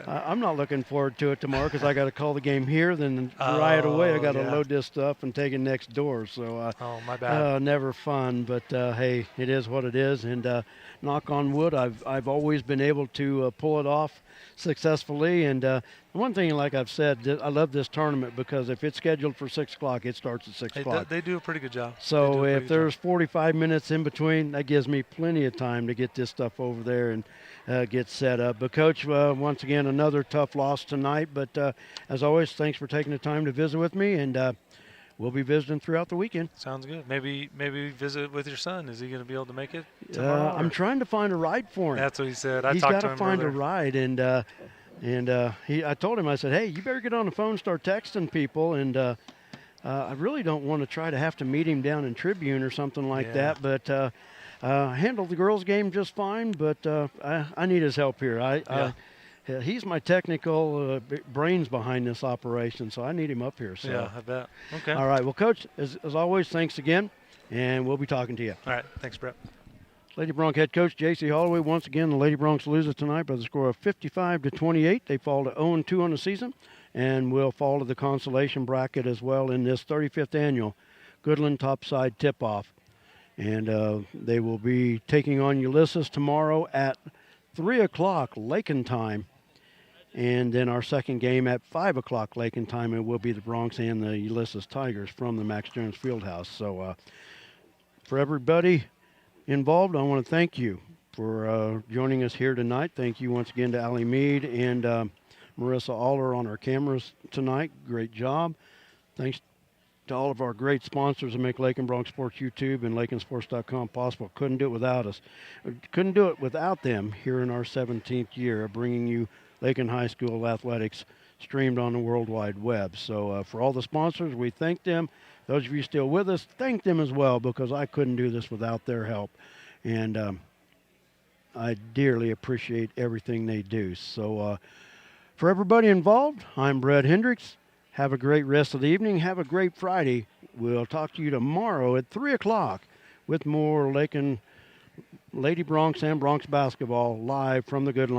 S1: I'm not looking forward to it tomorrow because I got to call the game here. Then right away I got to load this stuff and take it next door. So,
S13: my bad.
S1: Never fun. But, hey, it is what it is. And knock on wood, I've always been able to pull it off successfully. And one thing, like I've said, I love this tournament because if it's scheduled for 6 o'clock, it starts at 6 o'clock.
S13: They do a pretty good job.
S1: So if there's 45 minutes in between, that gives me plenty of time to get this stuff over there and get set up. But, Coach, once again, another tough loss tonight. But, as always, thanks for taking the time to visit with me. And we'll be visiting throughout the weekend.
S13: Sounds good. Maybe visit with your son. Is he going to be able to make it tomorrow?
S1: I'm trying to find a ride for him.
S13: That's what he said.
S1: He's got to find a ride. And I told him, I said, hey, you better get on the phone and start texting people. And I really don't want to try to have to meet him down in Tribune or something like that. But handled the girls' game just fine. But I need his help here. He's my technical brains behind this operation, so I need him up here. So.
S13: Yeah, I bet. Okay.
S1: All right. Well, Coach, as always, thanks again, and we'll be talking to you.
S13: All right. Thanks, Brett.
S1: Lady Bronc head coach J.C. Holloway. Once again, the Lady Broncs lose it tonight by the score of 55-28. They fall to 0-2 on the season, and will fall to the consolation bracket as well in this 35th annual Goodland Topside Tip-Off. And they will be taking on Ulysses tomorrow at 3 o'clock Lakin time. And then our second game at 5 o'clock Lakin time, it will be the Broncs and the Ulysses Tigers from the Max Jones Fieldhouse. So for everybody involved, I want to thank you for joining us here tonight. Thank you once again to Allie Mead and Marissa Aller on our cameras tonight. Great job. Thanks to all of our great sponsors that make Lakin Bronc Sports YouTube and LakinSports.com possible. Couldn't do it without us. Couldn't do it without them here in our 17th year of bringing you Lakin High School athletics streamed on the World Wide Web. So for all the sponsors, we thank them. Those of you still with us, thank them as well, because I couldn't do this without their help. And I dearly appreciate everything they do. So for everybody involved, I'm Brett Hendricks. Have a great rest of the evening. Have a great Friday. We'll talk to you tomorrow at 3 o'clock with more Lakin Lady Broncs and Broncs basketball live from the Goodland.